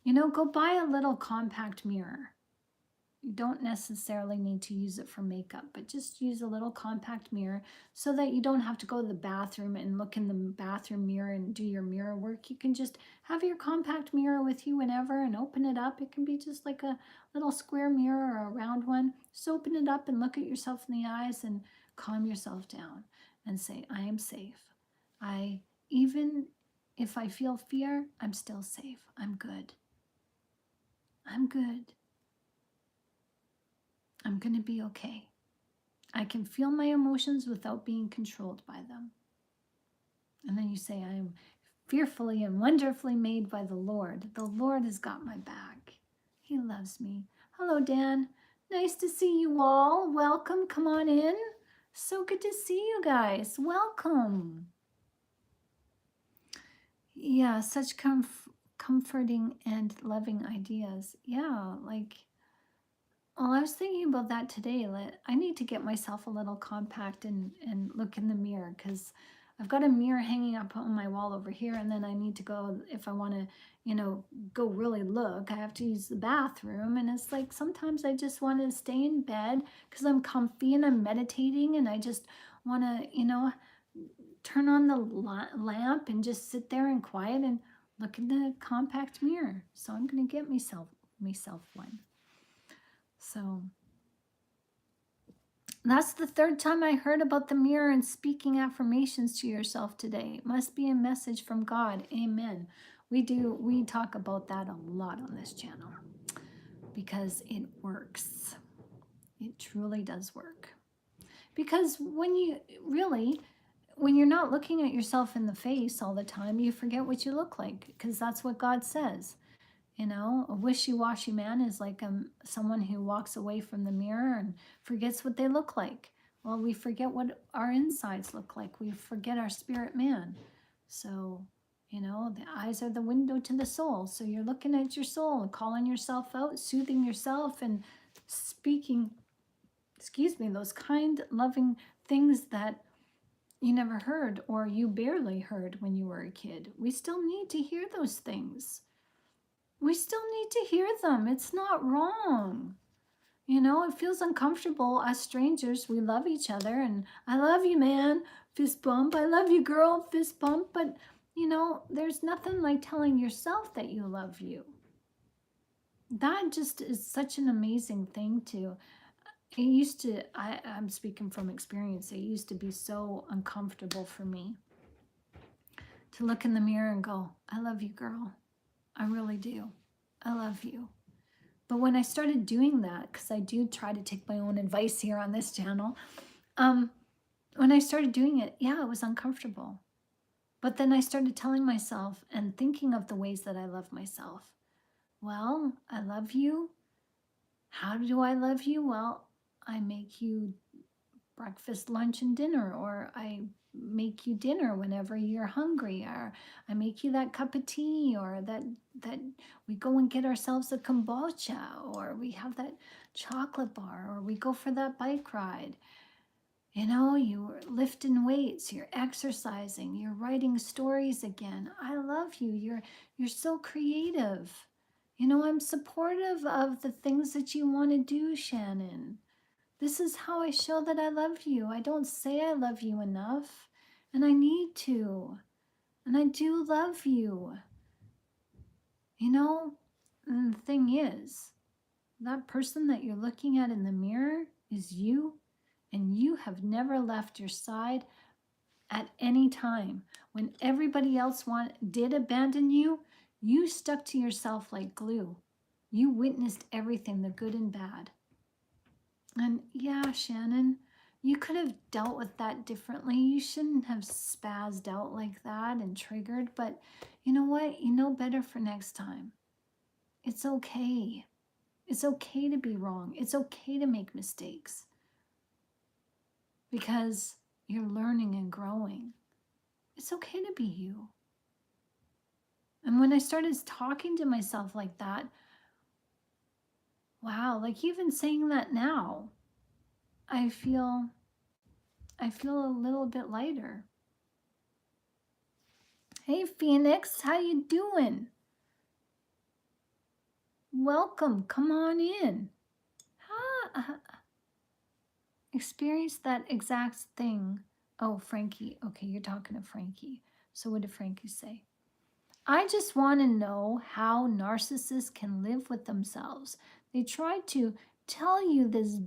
Go buy a little compact mirror. You don't necessarily need to use it for makeup, but just use a little compact mirror so that you don't have to go to the bathroom and look in the bathroom mirror and do your mirror work. You can just have your compact mirror with you whenever and open it up. It can be just like a little square mirror or a round one. Just open it up and look at yourself in the eyes and calm yourself down and say, I am safe. Even if I feel fear, I'm still safe. I'm good. I'm good. I'm going to be okay. I can feel my emotions without being controlled by them. And then you say, I am fearfully and wonderfully made by the Lord. The Lord has got my back. He loves me. Hello, Dan. Nice to see you all. Welcome. Come on in. So good to see you guys. Welcome. Yeah, such comforting and loving ideas. Yeah, well, I was thinking about that today. I need to get myself a little compact and look in the mirror because I've got a mirror hanging up on my wall over here, and then I need to go, if I want to, go really look, I have to use the bathroom. And it's like sometimes I just want to stay in bed because I'm comfy and I'm meditating, and I just want to, turn on the lamp and just sit there and quiet and look in the compact mirror. So I'm going to get myself one. So that's the 3rd time I heard about the mirror and speaking affirmations to yourself today. It must be a message from God. Amen. We talk about that a lot on this channel because it works. It truly does work. Because when you're not looking at yourself in the face all the time, you forget what you look like because that's what God says. A wishy-washy man is like someone who walks away from the mirror and forgets what they look like. Well, we forget what our insides look like. We forget our spirit man. So, the eyes are the window to the soul. So you're looking at your soul and calling yourself out, soothing yourself and speaking, those kind, loving things that you never heard or you barely heard when you were a kid. We still need to hear those things. We still need to hear them. It's not wrong. It feels uncomfortable as strangers. We love each other and I love you, man, fist bump. I love you, girl, fist bump. But, there's nothing like telling yourself that you love you. That just is such an amazing thing I'm speaking from experience. It used to be so uncomfortable for me to look in the mirror and go, I love you, girl. I really do. I love you. But when I started doing that, because I do try to take my own advice here on this channel, when I started doing it, yeah, it was uncomfortable. But then I started telling myself and thinking of the ways that I love myself. Well, I love you. How do I love you? Well, I make you breakfast, lunch, and dinner, or I make you dinner whenever you're hungry, or I make you that cup of tea, or that we go and get ourselves a kombucha, or we have that chocolate bar, or we go for that bike ride. You know, you're lifting weights, you're exercising, you're writing stories again. I love you. You're so creative. You know, I'm supportive of the things that you want to do, Shannon. This is how I show that I love you. I don't say I love you enough, and I need to. And I do love you. You know, and the thing is, that person that you're looking at in the mirror is you, and you have never left your side at any time. When everybody else did abandon you, you stuck to yourself like glue. You witnessed everything, the good and bad. And yeah, Shannon, you could have dealt with that differently. You shouldn't have spazzed out like that and triggered, but you know what? You know better for next time. It's okay. It's okay to be wrong. It's okay to make mistakes because you're learning and growing. It's okay to be you. And when I started talking to myself like that, wow, like even saying that now, I feel a little bit lighter. Hey Phoenix, how you doing? Welcome, come on in. Experience that exact thing. Oh, Frankie. Okay, you're talking to Frankie. So what did Frankie say? I just want to know how narcissists can live with themselves. They try to tell you this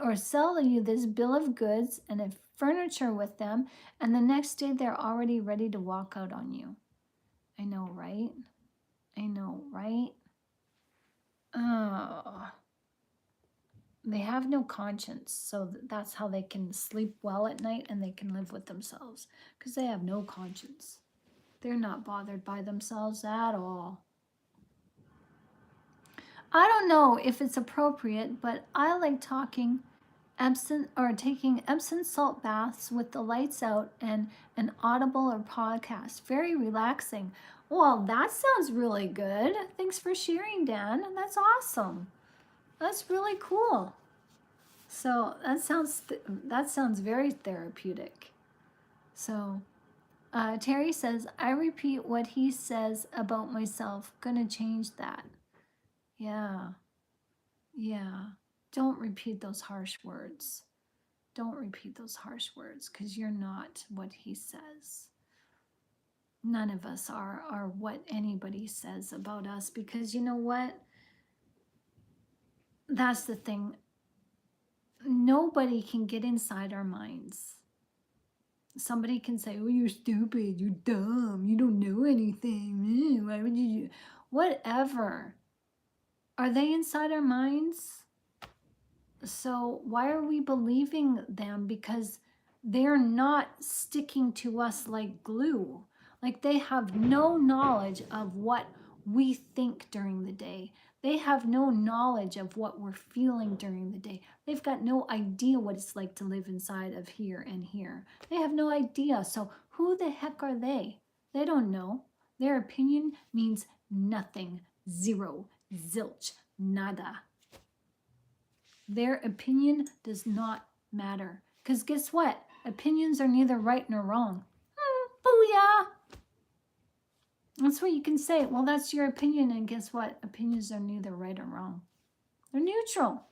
or sell you this bill of goods and a furniture with them, and the next day they're already ready to walk out on you. I know, right? I know, right? Oh, they have no conscience, so that's how they can sleep well at night and they can live with themselves because they have no conscience. They're not bothered by themselves at all. I don't know if it's appropriate, but I like taking Epsom salt baths with the lights out and an audible or podcast. Very relaxing. Well, that sounds really good. Thanks for sharing, Dan. That's awesome. That's really cool. So that sounds very therapeutic. So Terry says, I repeat what he says about myself. Gonna change that. Yeah. Yeah. Don't repeat those harsh words. Don't repeat those harsh words because you're not what he says. None of us are what anybody says about us because you know what? That's the thing. Nobody can get inside our minds. Somebody can say, oh, you're stupid, you're dumb, you don't know anything. Why would you? Whatever. Are they inside our minds? So why are we believing them? Because they're not sticking to us like glue. Like they have no knowledge of what we think during the day. They have no knowledge of what we're feeling during the day. They've got no idea what it's like to live inside of here and here. They have no idea. So who the heck are they? They don't know. Their opinion means nothing. Zero. Zilch. Nada. Their opinion does not matter. Because guess what? Opinions are neither right nor wrong. Booyah! That's what you can say. Well, that's your opinion, and guess what? Opinions are neither right or wrong. They're neutral.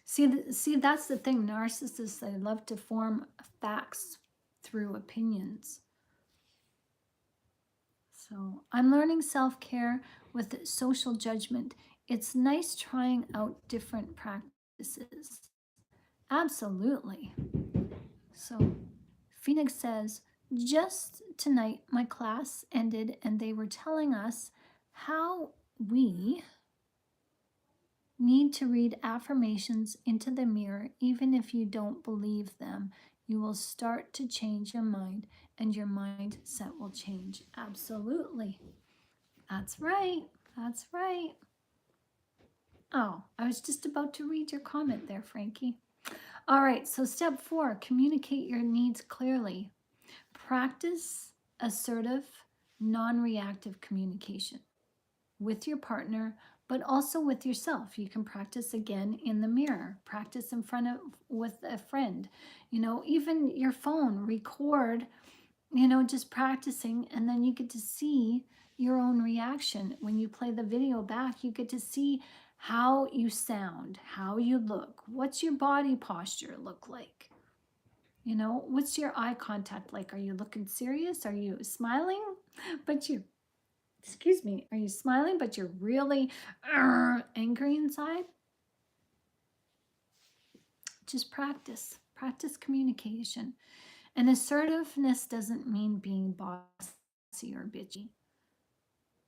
See, that's the thing. Narcissists, they love to form facts through opinions. So I'm learning self-care with social judgment. It's nice trying out different practices. Absolutely. So Phoenix says, just tonight my class ended and they were telling us how we need to read affirmations into the mirror. Even if you don't believe them, you will start to change your mind and your mindset will change. Absolutely. That's right. That's right. Oh, I was just about to read your comment there, Frankie. All right, so step 4, communicate your needs clearly. Practice assertive, non reactive communication with your partner, but also with yourself. You can practice again in the mirror, practice in front of with a friend, even your phone, record, just practicing, and then you get to see your own reaction. When you play the video back, you get to see how you sound, how you look, what's your body posture look like. What's your eye contact like? Are you looking serious? Are you smiling? But you, excuse me, are you smiling, but you're really angry inside? Just practice. Practice communication. And assertiveness doesn't mean being bossy or bitchy.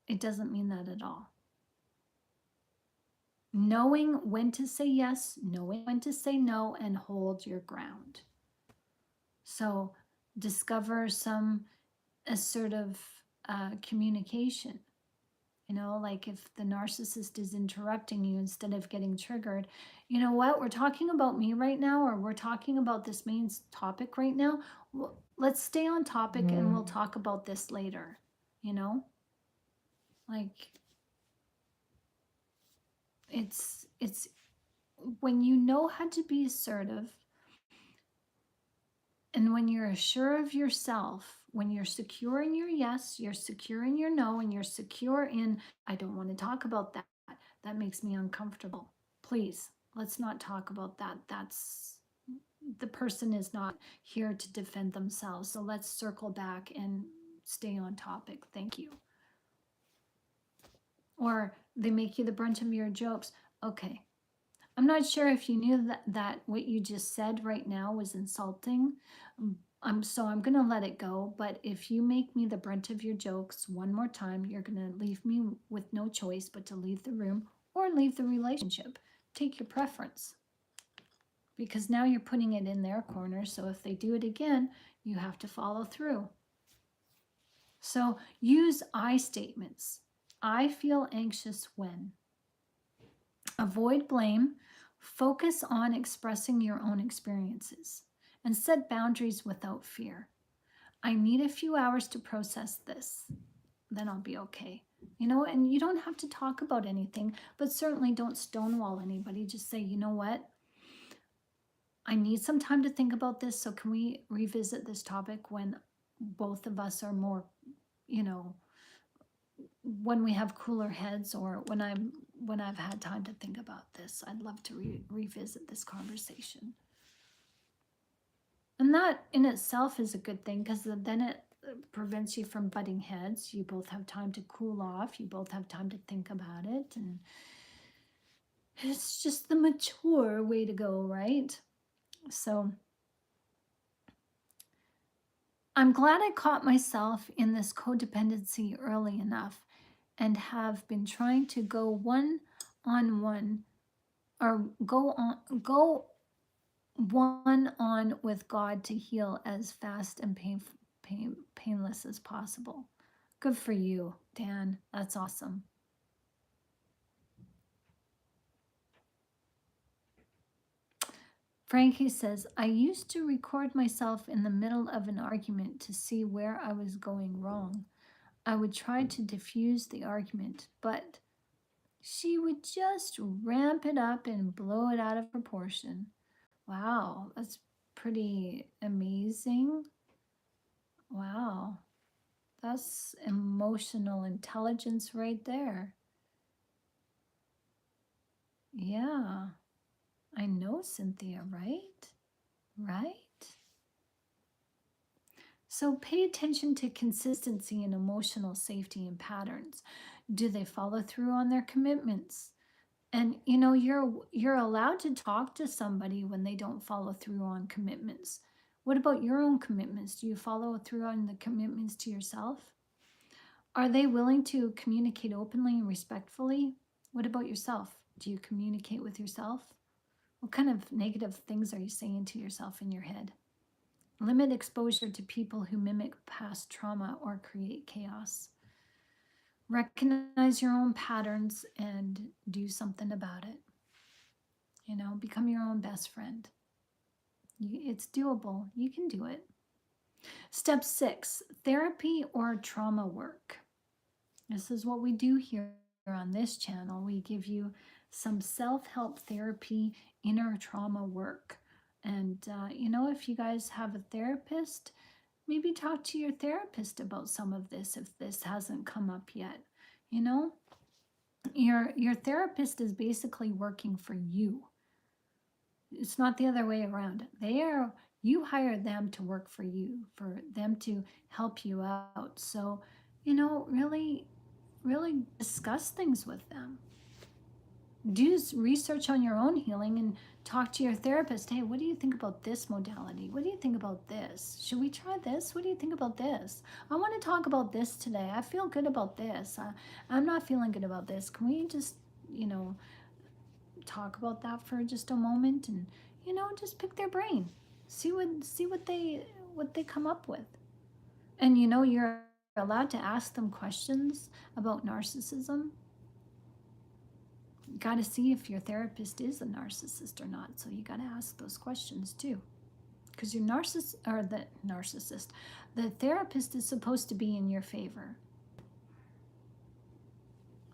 It doesn't mean that at all. Knowing when to say yes, knowing when to say no, and hold your ground. So discover some assertive communication. Like if the narcissist is interrupting you instead of getting triggered, you know what? We're talking about me right now, or we're talking about this main topic right now. Well, let's stay on topic and we'll talk about this later. You know, like it's when you know how to be assertive and when you're sure of yourself, when you're secure in your yes, you're secure in your no, and you're secure in, I don't want to talk about that. That makes me uncomfortable. Please, let's not talk about that. That's the person is not here to defend themselves. So let's circle back and stay on topic. Thank you. Or they make you the brunt of your jokes. Okay. I'm not sure if you knew that what you just said right now was insulting. I'm going to let it go. But if you make me the brunt of your jokes one more time, you're going to leave me with no choice but to leave the room or leave the relationship. Take your preference. Because now you're putting it in their corner. So if they do it again, you have to follow through. So use I statements. I feel anxious when. Avoid blame. Focus on expressing your own experiences and set boundaries without fear. I need a few hours to process this, then I'll be okay. And you don't have to talk about anything, but certainly don't stonewall anybody. Just say, you know what? I need some time to think about this. So can we revisit this topic when both of us are more, you know, when we have cooler heads, or when I've had time to think about this? I'd love to revisit this conversation. And that in itself is a good thing, because then it prevents you from butting heads. You both have time to cool off. You both have time to think about it. And it's just the mature way to go, right? So I'm glad I caught myself in this codependency early enough and have been trying to go one on one, or go one on with God to heal as fast and painless as possible. Good for you, Dan. That's awesome. Frankie says, I used to record myself in the middle of an argument to see where I was going wrong. I would try to diffuse the argument, but she would just ramp it up and blow it out of proportion. Wow, that's pretty amazing. Wow, that's emotional intelligence right there. Yeah, I know, Cynthia, right? Right? So pay attention to consistency and emotional safety and patterns. Do they follow through on their commitments? And you're allowed to talk to somebody when they don't follow through on commitments. What about your own commitments? Do you follow through on the commitments to yourself? Are they willing to communicate openly and respectfully? What about yourself? Do you communicate with yourself? What kind of negative things are you saying to yourself in your head? Limit exposure to people who mimic past trauma or create chaos. Recognize your own patterns and do something about it. Become your own best friend. It's doable. You can do it. Step 6, therapy or trauma work. This is what we do here on this channel. We give you some self-help therapy, inner trauma work. And, if you guys have a therapist, maybe talk to your therapist about some of this if this hasn't come up yet. You know, your therapist is basically working for you. It's not the other way around. You hire them to work for you, for them to help you out. So, really, really discuss things with them. Do research on your own healing and talk to your therapist. Hey, what do you think about this modality? What do you think about this? Should we try this? What do you think about this? I want to talk about this today. I feel good about this. I'm not feeling good about this. Can we just, talk about that for just a moment and, just pick their brain. See what they come up with. And you're allowed to ask them questions about narcissism. You got to see if your therapist is a narcissist or not. So you got to ask those questions too. Because the therapist is supposed to be in your favor.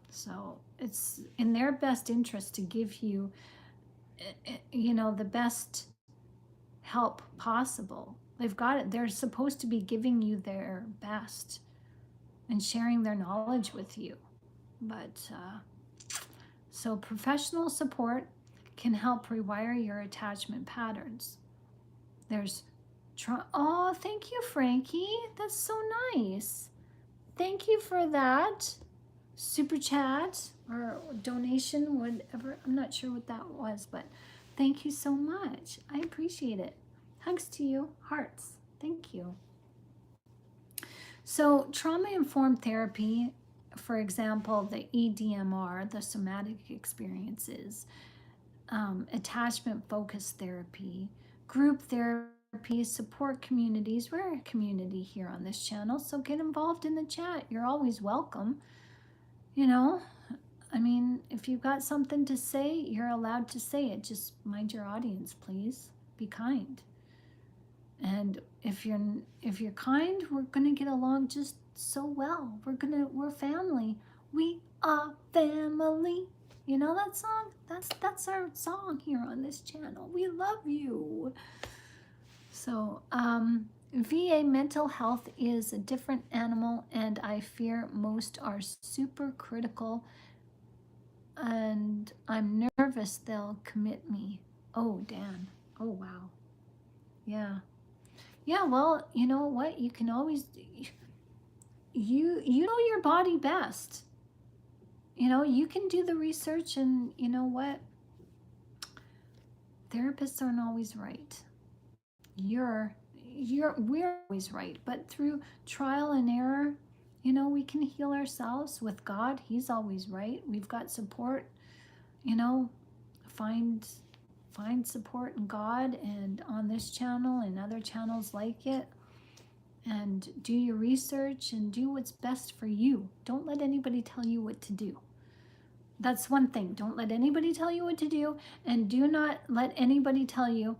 So it's in their best interest to give you, the best help possible. They've got it. They're supposed to be giving you their best and sharing their knowledge with you. But so professional support can help rewire your attachment patterns. There's oh, thank you, Frankie. That's so nice. Thank you for that super chat or donation, whatever. I'm not sure what that was, but thank you so much. I appreciate it. Hugs to you. Hearts. Thank you. So trauma-informed therapy, for example, the EDMR, the somatic experiences, attachment-focused therapy, group therapy, support communities. We're a community here on this channel, so get involved in the chat. You're always welcome. If you've got something to say, you're allowed to say it. Just mind your audience, please. Be kind. And if you're kind, we're gonna get along just so well. We're family. We are family. You know that song? That's our song here on this channel. We love you. So, VA mental health is a different animal, and I fear most are super critical, and I'm nervous they'll commit me. Oh, Dan. Oh, wow. Yeah. Yeah, well, you know what? You can always, you know your body best. You can do the research, and you know what? Therapists aren't always right. We're always right, but through trial and error, we can heal ourselves with God. He's always right. We've got support. Find support in God and on this channel and other channels like it, and do your research and do what's best for you. Don't let anybody tell you what to do. That's one thing. Don't let anybody tell you what to do, and do not let anybody tell you,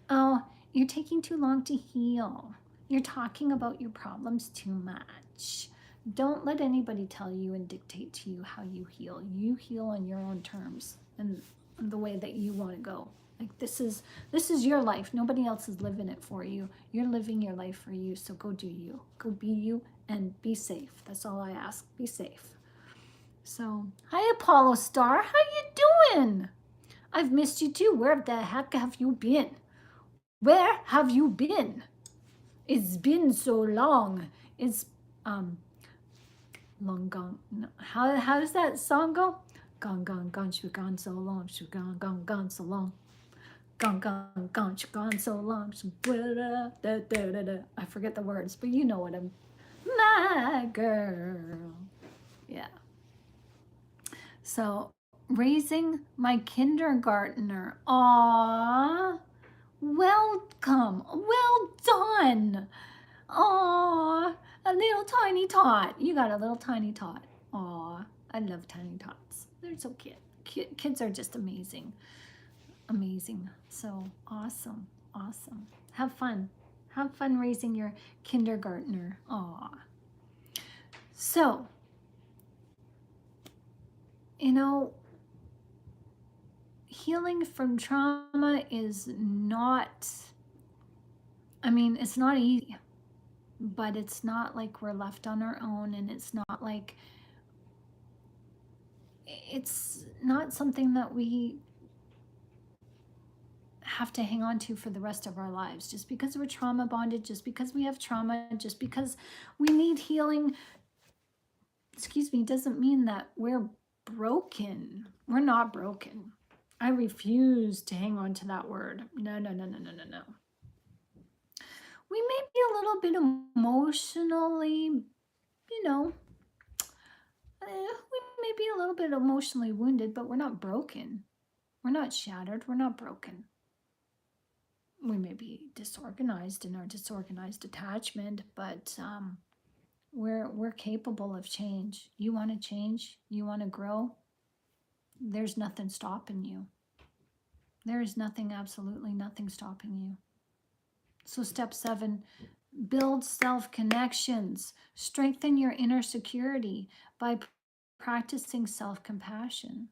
oh, you're taking too long to heal. You're talking about your problems too much. Don't let anybody tell you and dictate to you how you heal. You heal on your own terms and the way that you want to go. Like this is your life. Nobody else is living it for you. You're living your life for you. So go do you. Go be you and be safe. That's all I ask. Be safe. So, hi Apollo Star. How you doing? I've missed you too. Where the heck have you been? Where have you been? It's been so long. It's long gone. No, how does that song go? Gone, she gone so long. She gone so long. Gone, she gone so long. I forget the words, but you know what I'm. My girl. Yeah. So, raising my kindergartner. Aww. Welcome. Well done. Aww. A little tiny tot. You got a little tiny tot. Aww. I love tiny tots. They're so cute. Kids are just amazing. Amazing. So awesome. Awesome. Have fun. Have fun raising your kindergartner. Aw. So, you know, healing from trauma is not, I mean, it's not easy, but it's not like we're left on our own, and it's not like, it's not something that we have to hang on to for the rest of our lives. Just because we're trauma bonded, just because we have trauma, just because we need healing, excuse me, doesn't mean that we're broken. We're not broken. I refuse to hang on to that word. No, no, no, no, no, no, no. We may be a little bit emotionally, you know, we may be a little bit emotionally wounded, but we're not broken. We're not shattered. We're not broken. We may be disorganized in our disorganized attachment, but we're capable of change. You want to change? You want to grow? There's nothing stopping you. There is nothing, absolutely nothing stopping you. So step 7, build self-connections. Strengthen your inner security by practicing self-compassion,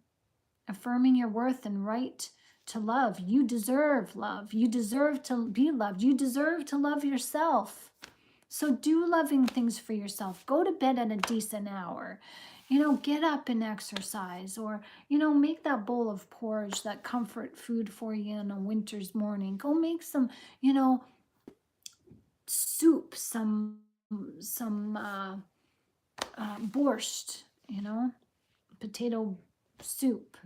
affirming your worth and right to love. You deserve love. You deserve to be loved. You deserve to love yourself. So do loving things for yourself. Go to bed at a decent hour. Get up and exercise, or, make that bowl of porridge, that comfort food for you on a winter's morning. Go make some, soup, some borscht, potato soup.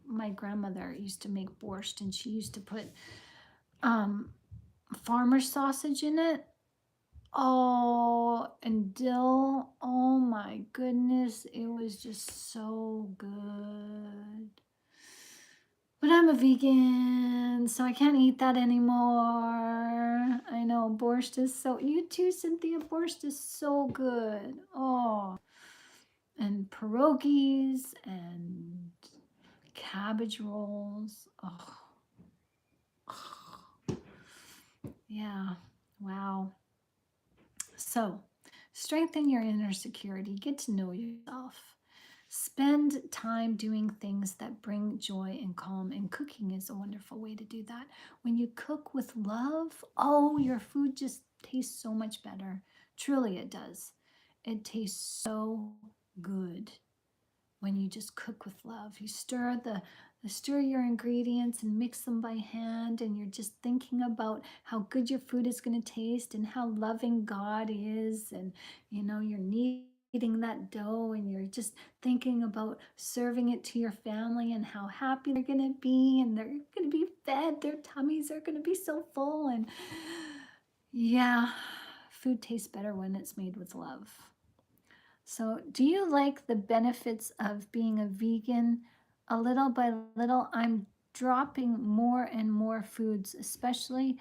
My grandmother used to make borscht, and she used to put farmer sausage in it. Oh, and dill. Oh my goodness. It was just so good. But I'm a vegan, so I can't eat that anymore. I know, borscht is so, you too, Cynthia, borscht is so good. Oh, and pierogies and cabbage rolls. Oh, yeah, wow. So, strengthen your inner security, get to know yourself. Spend time doing things that bring joy and calm, and cooking is a wonderful way to do that. When you cook with love, oh, your food just tastes so much better. Truly, it does. It tastes so good when you just cook with love. You stir your ingredients and mix them by hand, and you're just thinking about how good your food is going to taste and how loving God is, and you're kneading that dough, and you're just thinking about serving it to your family and how happy they're going to be, and they're going to be fed, their tummies are going to be so full. And yeah, food tastes better when it's made with love. So, do you like the benefits of being a vegan? A little by little, I'm dropping more and more foods, especially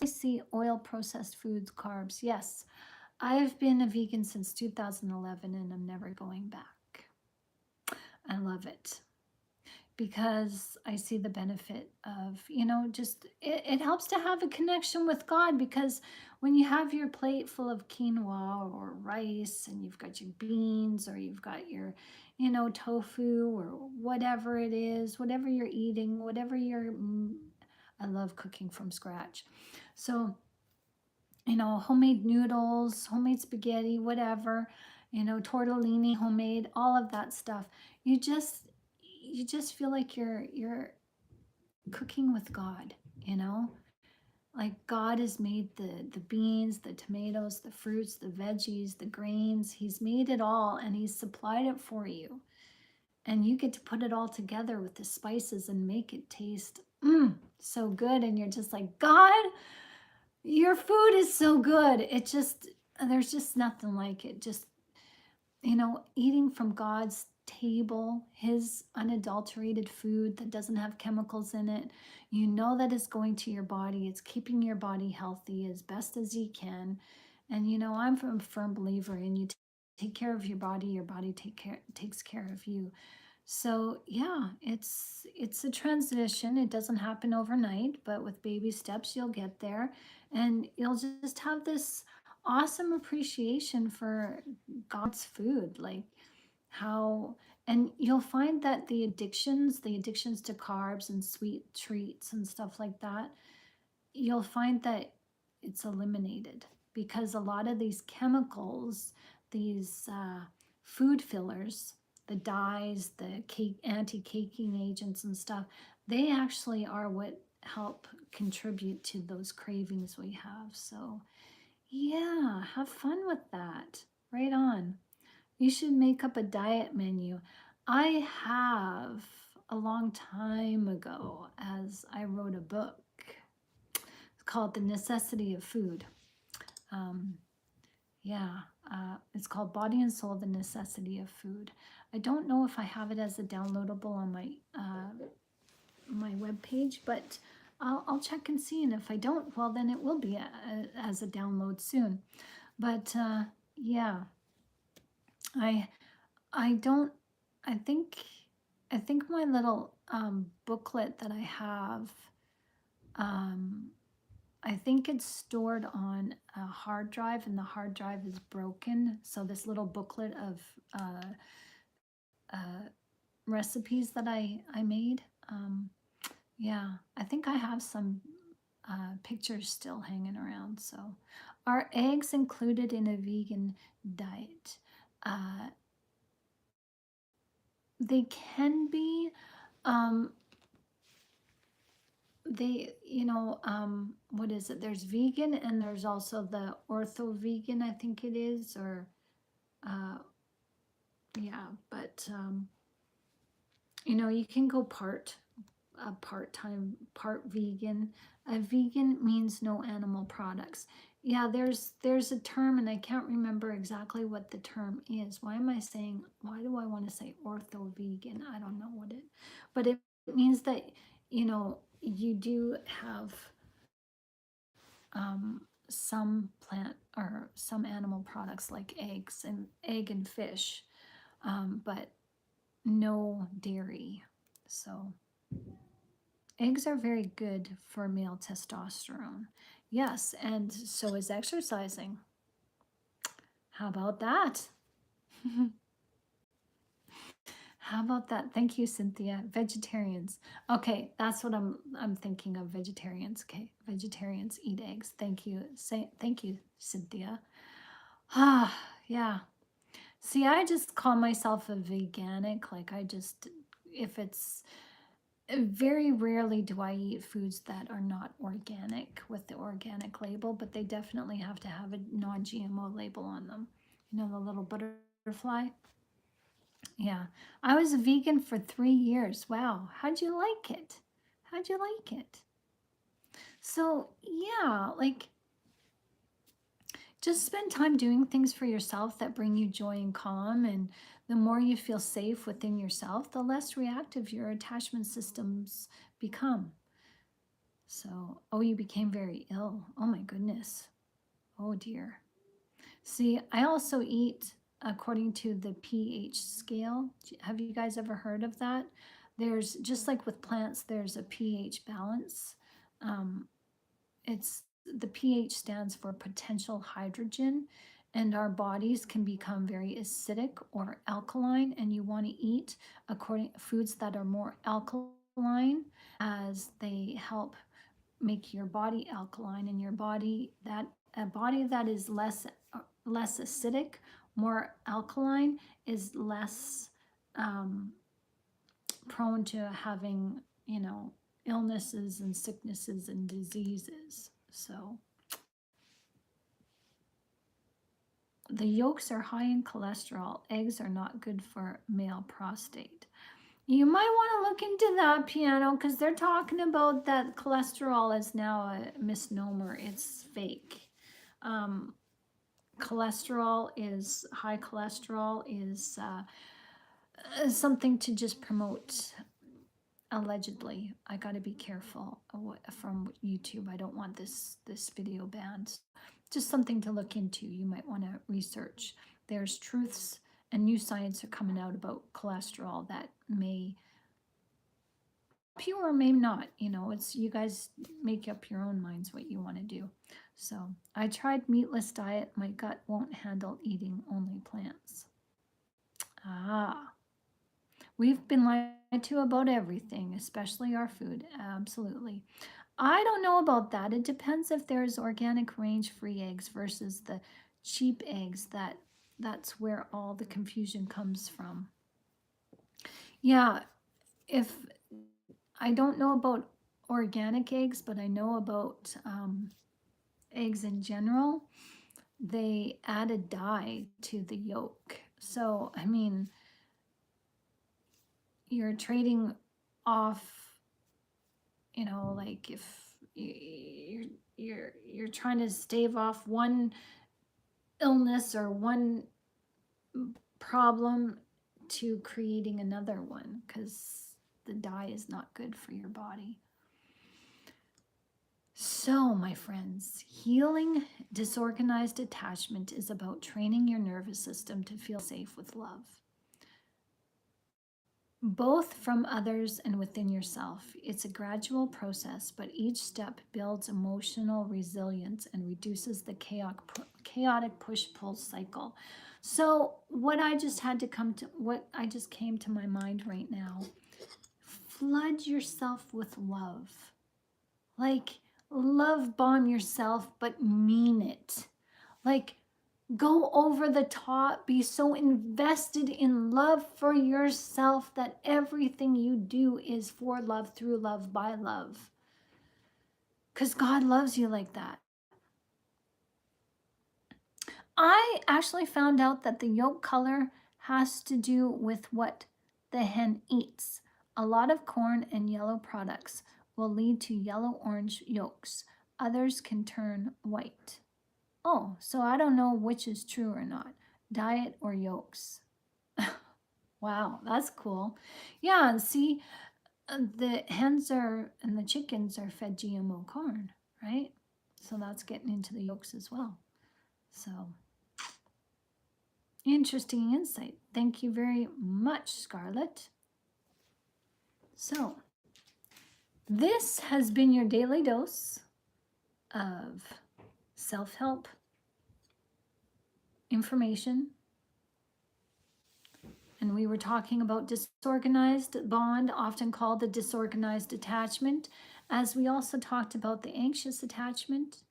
see oil, processed foods, carbs. Yes, I've been a vegan since 2011, and I'm never going back. I love it because I see the benefit of, just it helps to have a connection with God, because when you have your plate full of quinoa or rice, and you've got your beans, or you've got your, tofu, or whatever it is, whatever you're eating, I love cooking from scratch. So, homemade noodles, homemade spaghetti, whatever, tortellini, homemade, all of that stuff. You just feel like you're cooking with God, like God has made the beans, the tomatoes, the fruits, the veggies, the grains. He's made it all, and he's supplied it for you. And you get to put it all together with the spices and make it taste so good. And you're just like, God, your food is so good. There's just nothing like it. Just, eating from God's table, his unadulterated food that doesn't have chemicals in it, that is going to your body. It's keeping your body healthy as best as you can. And, I'm a firm believer in you take care of your body takes care of you. So yeah, it's a transition. It doesn't happen overnight, but with baby steps you'll get there, and you'll just have this awesome appreciation for God's food, like how, and you'll find that the addictions to carbs and sweet treats and stuff like that, you'll find that it's eliminated because a lot of these chemicals, these food fillers, the dyes, the cake, anti-caking agents and stuff, they actually are what help contribute to those cravings we have. So yeah, have fun with that. Right on. You should make up a diet menu. I have a long time ago, as I wrote a book. It's called The Necessity of Food. Um, yeah, it's called Body and Soul, The Necessity of Food. I don't know if I have it as a downloadable on my webpage, but I'll check and see. And if I don't, well, then it will be as a download soon. But yeah, I I don't. I think I think my little booklet that I have. Um, I think it's stored on a hard drive, and the hard drive is broken. So this little booklet of uh, uh, recipes that I made. Yeah, I think I have some pictures still hanging around. So, are eggs included in a vegan diet? Uh, they can be. Um, what is it? There's vegan and there's also the ortho vegan, I think it is, or uh, yeah, but you can go part-time, part vegan. A vegan means no animal products. Yeah, there's a term and I can't remember exactly what the term is. Why do I want to say ortho vegan? I don't know what it, but it means that you do have some plant or some animal products like egg and fish, but no dairy. So eggs are very good for male testosterone. Yes, and so is exercising. How about that? How about that? Thank you, Cynthia. Vegetarians. Okay, that's what I'm thinking of. Vegetarians. Okay, vegetarians eat eggs. Thank you, Cynthia. Ah, yeah. See, I just call myself a veganic. Like if it's very rarely do I eat foods that are not organic with the organic label, but they definitely have to have a non-GMO label on them. The little butterfly. Yeah, I was a vegan for 3 years. Wow, how'd you like it? How'd you like it? So yeah, like just spend time doing things for yourself that bring you joy and calm. And the more you feel safe within yourself, the less reactive your attachment systems become. So, oh, you became very ill. Oh my goodness. Oh dear. See, I also eat according to the pH scale. Have you guys ever heard of that? There's just like with plants, there's a pH balance. Um, it's the pH stands for potential hydrogen, and our bodies can become very acidic or alkaline, and you want to eat according foods that are more alkaline as they help make your body alkaline, and your body that a body that is less acidic, more alkaline, is less um, prone to having illnesses and sicknesses and diseases. So the yolks are high in cholesterol. Eggs are not good for male prostate. You might want to look into that, Piano, because they're talking about that cholesterol is now a misnomer. It's fake. Um, high cholesterol is something to just promote. Allegedly, I got to be careful from YouTube. I don't want this video banned. Just something to look into. You might want to research. There's truths And new science are coming out about cholesterol that may help you or may not. It's you guys make up your own minds what you want to do. So I tried meatless diet. My gut won't handle eating only plants. Ah, we've been lied to about everything, especially our food. Absolutely. I don't know about that. It depends if there's organic range free eggs versus the cheap eggs. That's where all the confusion comes from. Yeah, if I don't know about organic eggs, but I know about eggs in general. They add a dye to the yolk. So, I mean, you're trading off, like if you're trying to stave off one illness or one problem to creating another one, because the dye is not good for your body. So, my friends, healing disorganized attachment is about training your nervous system to feel safe with love, both from others and within yourself. It's a gradual process, but each step builds emotional resilience and reduces the chaotic push-pull cycle. So, what just came to my mind right now, flood yourself with love. Like, love bomb yourself, but mean it. Like, go over the top, be so invested in love for yourself that everything you do is for love, through love, by love. Because God loves you like that. I actually found out that the yolk color has to do with what the hen eats. A lot of corn and yellow products will lead to yellow-orange yolks. Others can turn white. Oh, so I don't know which is true or not, diet or yolks. Wow, that's cool. Yeah, and see, the hens and the chickens are fed GMO corn, right? So that's getting into the yolks as well. So, interesting insight. Thank you very much, Scarlett. So, this has been your daily dose of self-help information. And we were talking about disorganized bond, often called the disorganized attachment, as we also talked about the anxious attachment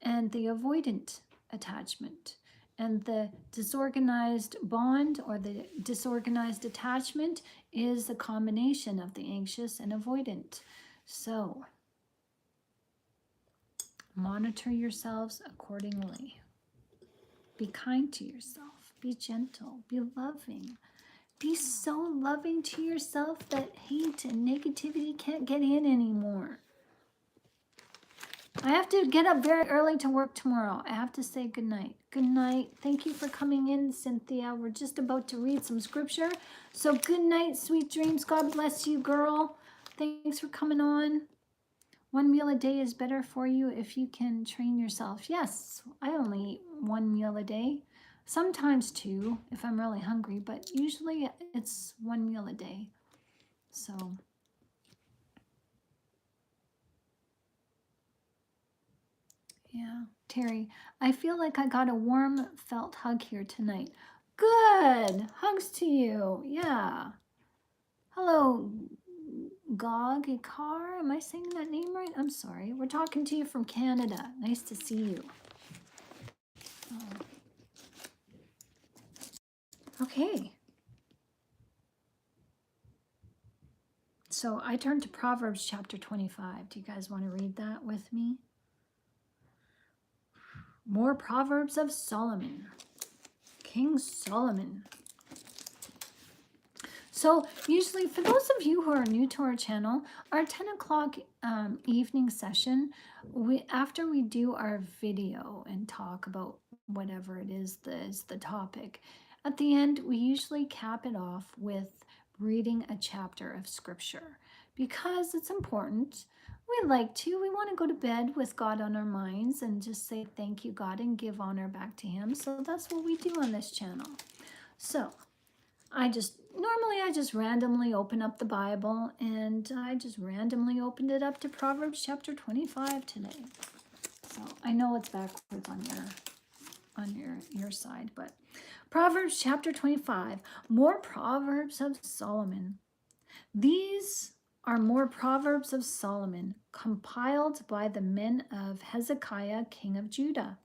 and the avoidant attachment. And the disorganized bond or the disorganized attachment is a combination of the anxious and avoidant. So, monitor yourselves accordingly. Be kind to yourself. Be gentle. Be loving. Be so loving to yourself that hate and negativity can't get in anymore. I have to get up very early to work tomorrow. I have to say good night. Good night. Thank you for coming in, Cynthia. We're just about to read some scripture. So good night, sweet dreams. God bless you, girl. Thanks for coming on. 1 meal a day is better for you if you can train yourself. Yes, I only eat 1 meal a day. Sometimes 2 if I'm really hungry, but usually it's 1 meal a day. So, yeah. Terry, I feel like I got a warm felt hug here tonight. Good. Hugs to you. Yeah. Hello, Gog-Ikar. Am I saying that name right? I'm sorry. We're talking to you from Canada. Nice to see you. Oh. Okay. So I turned to Proverbs chapter 25. Do you guys want to read that with me? More Proverbs of Solomon. King Solomon. So usually, for those of you who are new to our channel, our 10 o'clock evening session, after we do our video and talk about whatever it is the topic, at the end, we usually cap it off with reading a chapter of scripture because it's important. We want to go to bed with God on our minds and just say thank you, God, and give honor back to him. So that's what we do on this channel. So normally I just randomly open up the Bible, and I just randomly opened it up to Proverbs chapter 25 today. So I know it's backwards on your side, but Proverbs chapter 25, more Proverbs of Solomon. These are more Proverbs of Solomon, compiled by the men of Hezekiah, king of Judah.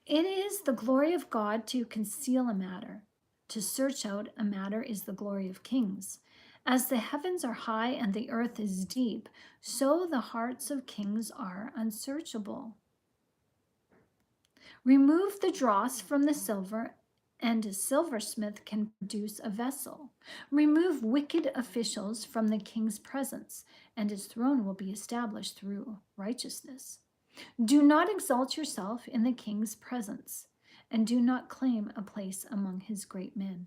It is the glory of God to conceal a matter. To search out a matter is the glory of kings. As the heavens are high and the earth is deep, so the hearts of kings are unsearchable. Remove the dross from the silver, and a silversmith can produce a vessel. Remove wicked officials from the king's presence, and his throne will be established through righteousness. Do not exalt yourself in the king's presence, and do not claim a place among his great men.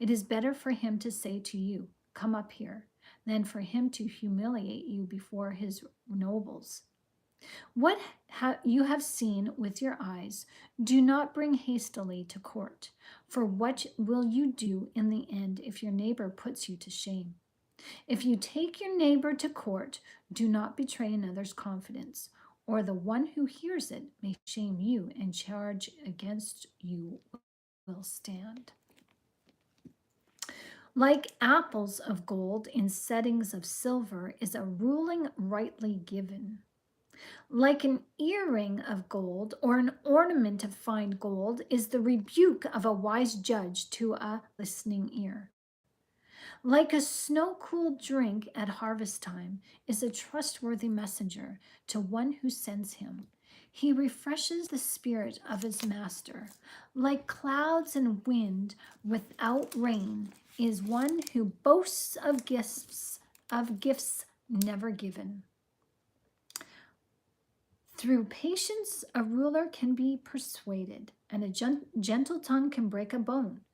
It is better for him to say to you, "Come up here," than for him to humiliate you before his nobles. What you have seen with your eyes, do not bring hastily to court, for what will you do in the end if your neighbor puts you to shame? If you take your neighbor to court, do not betray another's confidence, or the one who hears it may shame you, and charge against you will stand. Like apples of gold in settings of silver is a ruling rightly given. Like an earring of gold or an ornament of fine gold is the rebuke of a wise judge to a listening ear. Like a snow-cooled drink at harvest time is a trustworthy messenger to one who sends him. He refreshes the spirit of his master. Like clouds and wind without rain is one who boasts of gifts never given. Through patience, a ruler can be persuaded, and a gentle tongue can break a bone.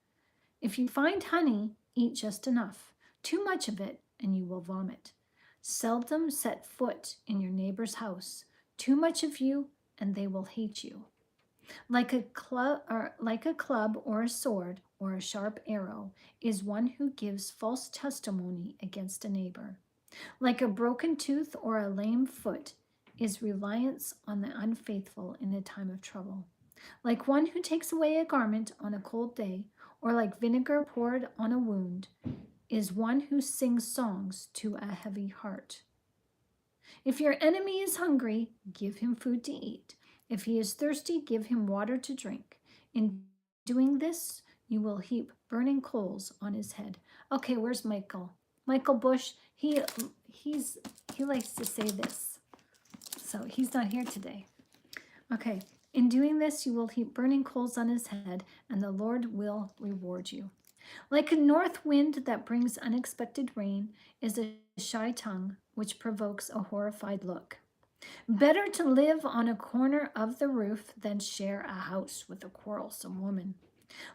If you find honey, eat just enough. Too much of it, and you will vomit. Seldom set foot in your neighbor's house. Too much of you, and they will hate you. Like a club or a sword or a sharp arrow is one who gives false testimony against a neighbor. Like a broken tooth or a lame foot is reliance on the unfaithful in a time of trouble. Like one who takes away a garment on a cold day, or like vinegar poured on a wound, is one who sings songs to a heavy heart. If your enemy is hungry, give him food to eat. If he is thirsty, give him water to drink. In doing this, you will heap burning coals on his head. Okay, where's Michael? Michael Bush, he likes to say this. So he's not here today. Okay, in doing this, you will heap burning coals on his head, and the Lord will reward you. Like a north wind that brings unexpected rain is a shy tongue which provokes a horrified look. Better to live on a corner of the roof than share a house with a quarrelsome woman.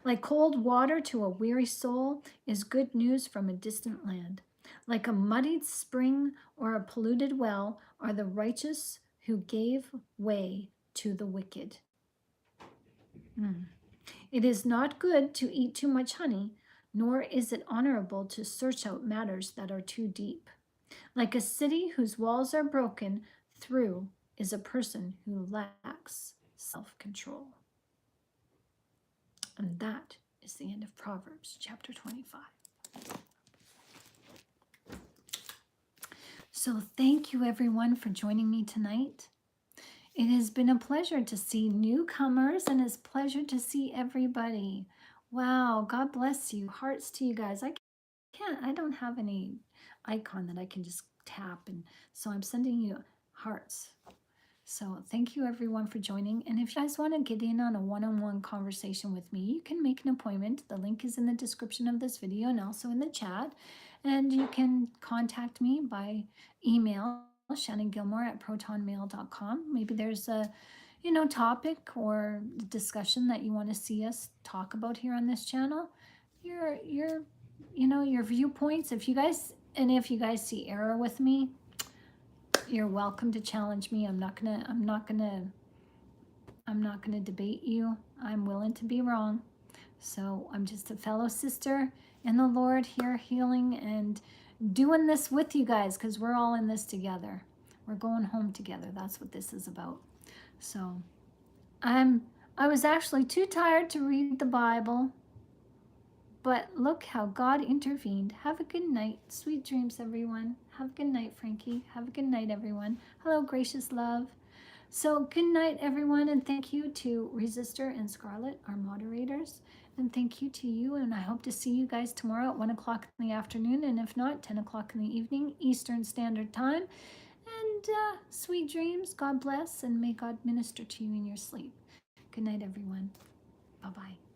Like cold water to a weary soul is good news from a distant land. Like a muddied spring or a polluted well are the righteous who gave way to the wicked. It is not good to eat too much honey, nor is it honorable to search out matters that are too deep. Like a city whose walls are broken through is a person who lacks self-control. And that is the end of Proverbs chapter 25. So thank you everyone for joining me tonight. It has been a pleasure to see newcomers, and it's a pleasure to see everybody. Wow, God bless you. Hearts to you guys. I don't have any icon that I can just tap, and so I'm sending you hearts. So thank you everyone for joining. And if you guys want to get in on a one-on-one conversation with me, you can make an appointment. The link is in the description of this video and also in the chat. And you can contact me by email, shannongilmore@protonmail.com. Maybe there's a topic or discussion that you want to see us talk about here on this channel. Your viewpoints. If you guys see error with me, you're welcome to challenge me. I'm not gonna debate you. I'm willing to be wrong. So I'm just a fellow sister in the Lord here, healing and doing this with you guys, because we're all in this together. We're going home together. That's what this is about. So I was actually too tired to read the Bible, but look how God intervened. Have a good night. Sweet dreams, everyone. Have a good night, Frankie. Have a good night, everyone. Hello, gracious love. So good night, everyone, and thank you to Resistor and Scarlett, our moderators, and thank you to you, and I hope to see you guys tomorrow at 1 o'clock in the afternoon, and if not, 10 o'clock in the evening, Eastern Standard Time, and sweet dreams, God bless, and may God minister to you in your sleep. Good night, everyone. Bye-bye.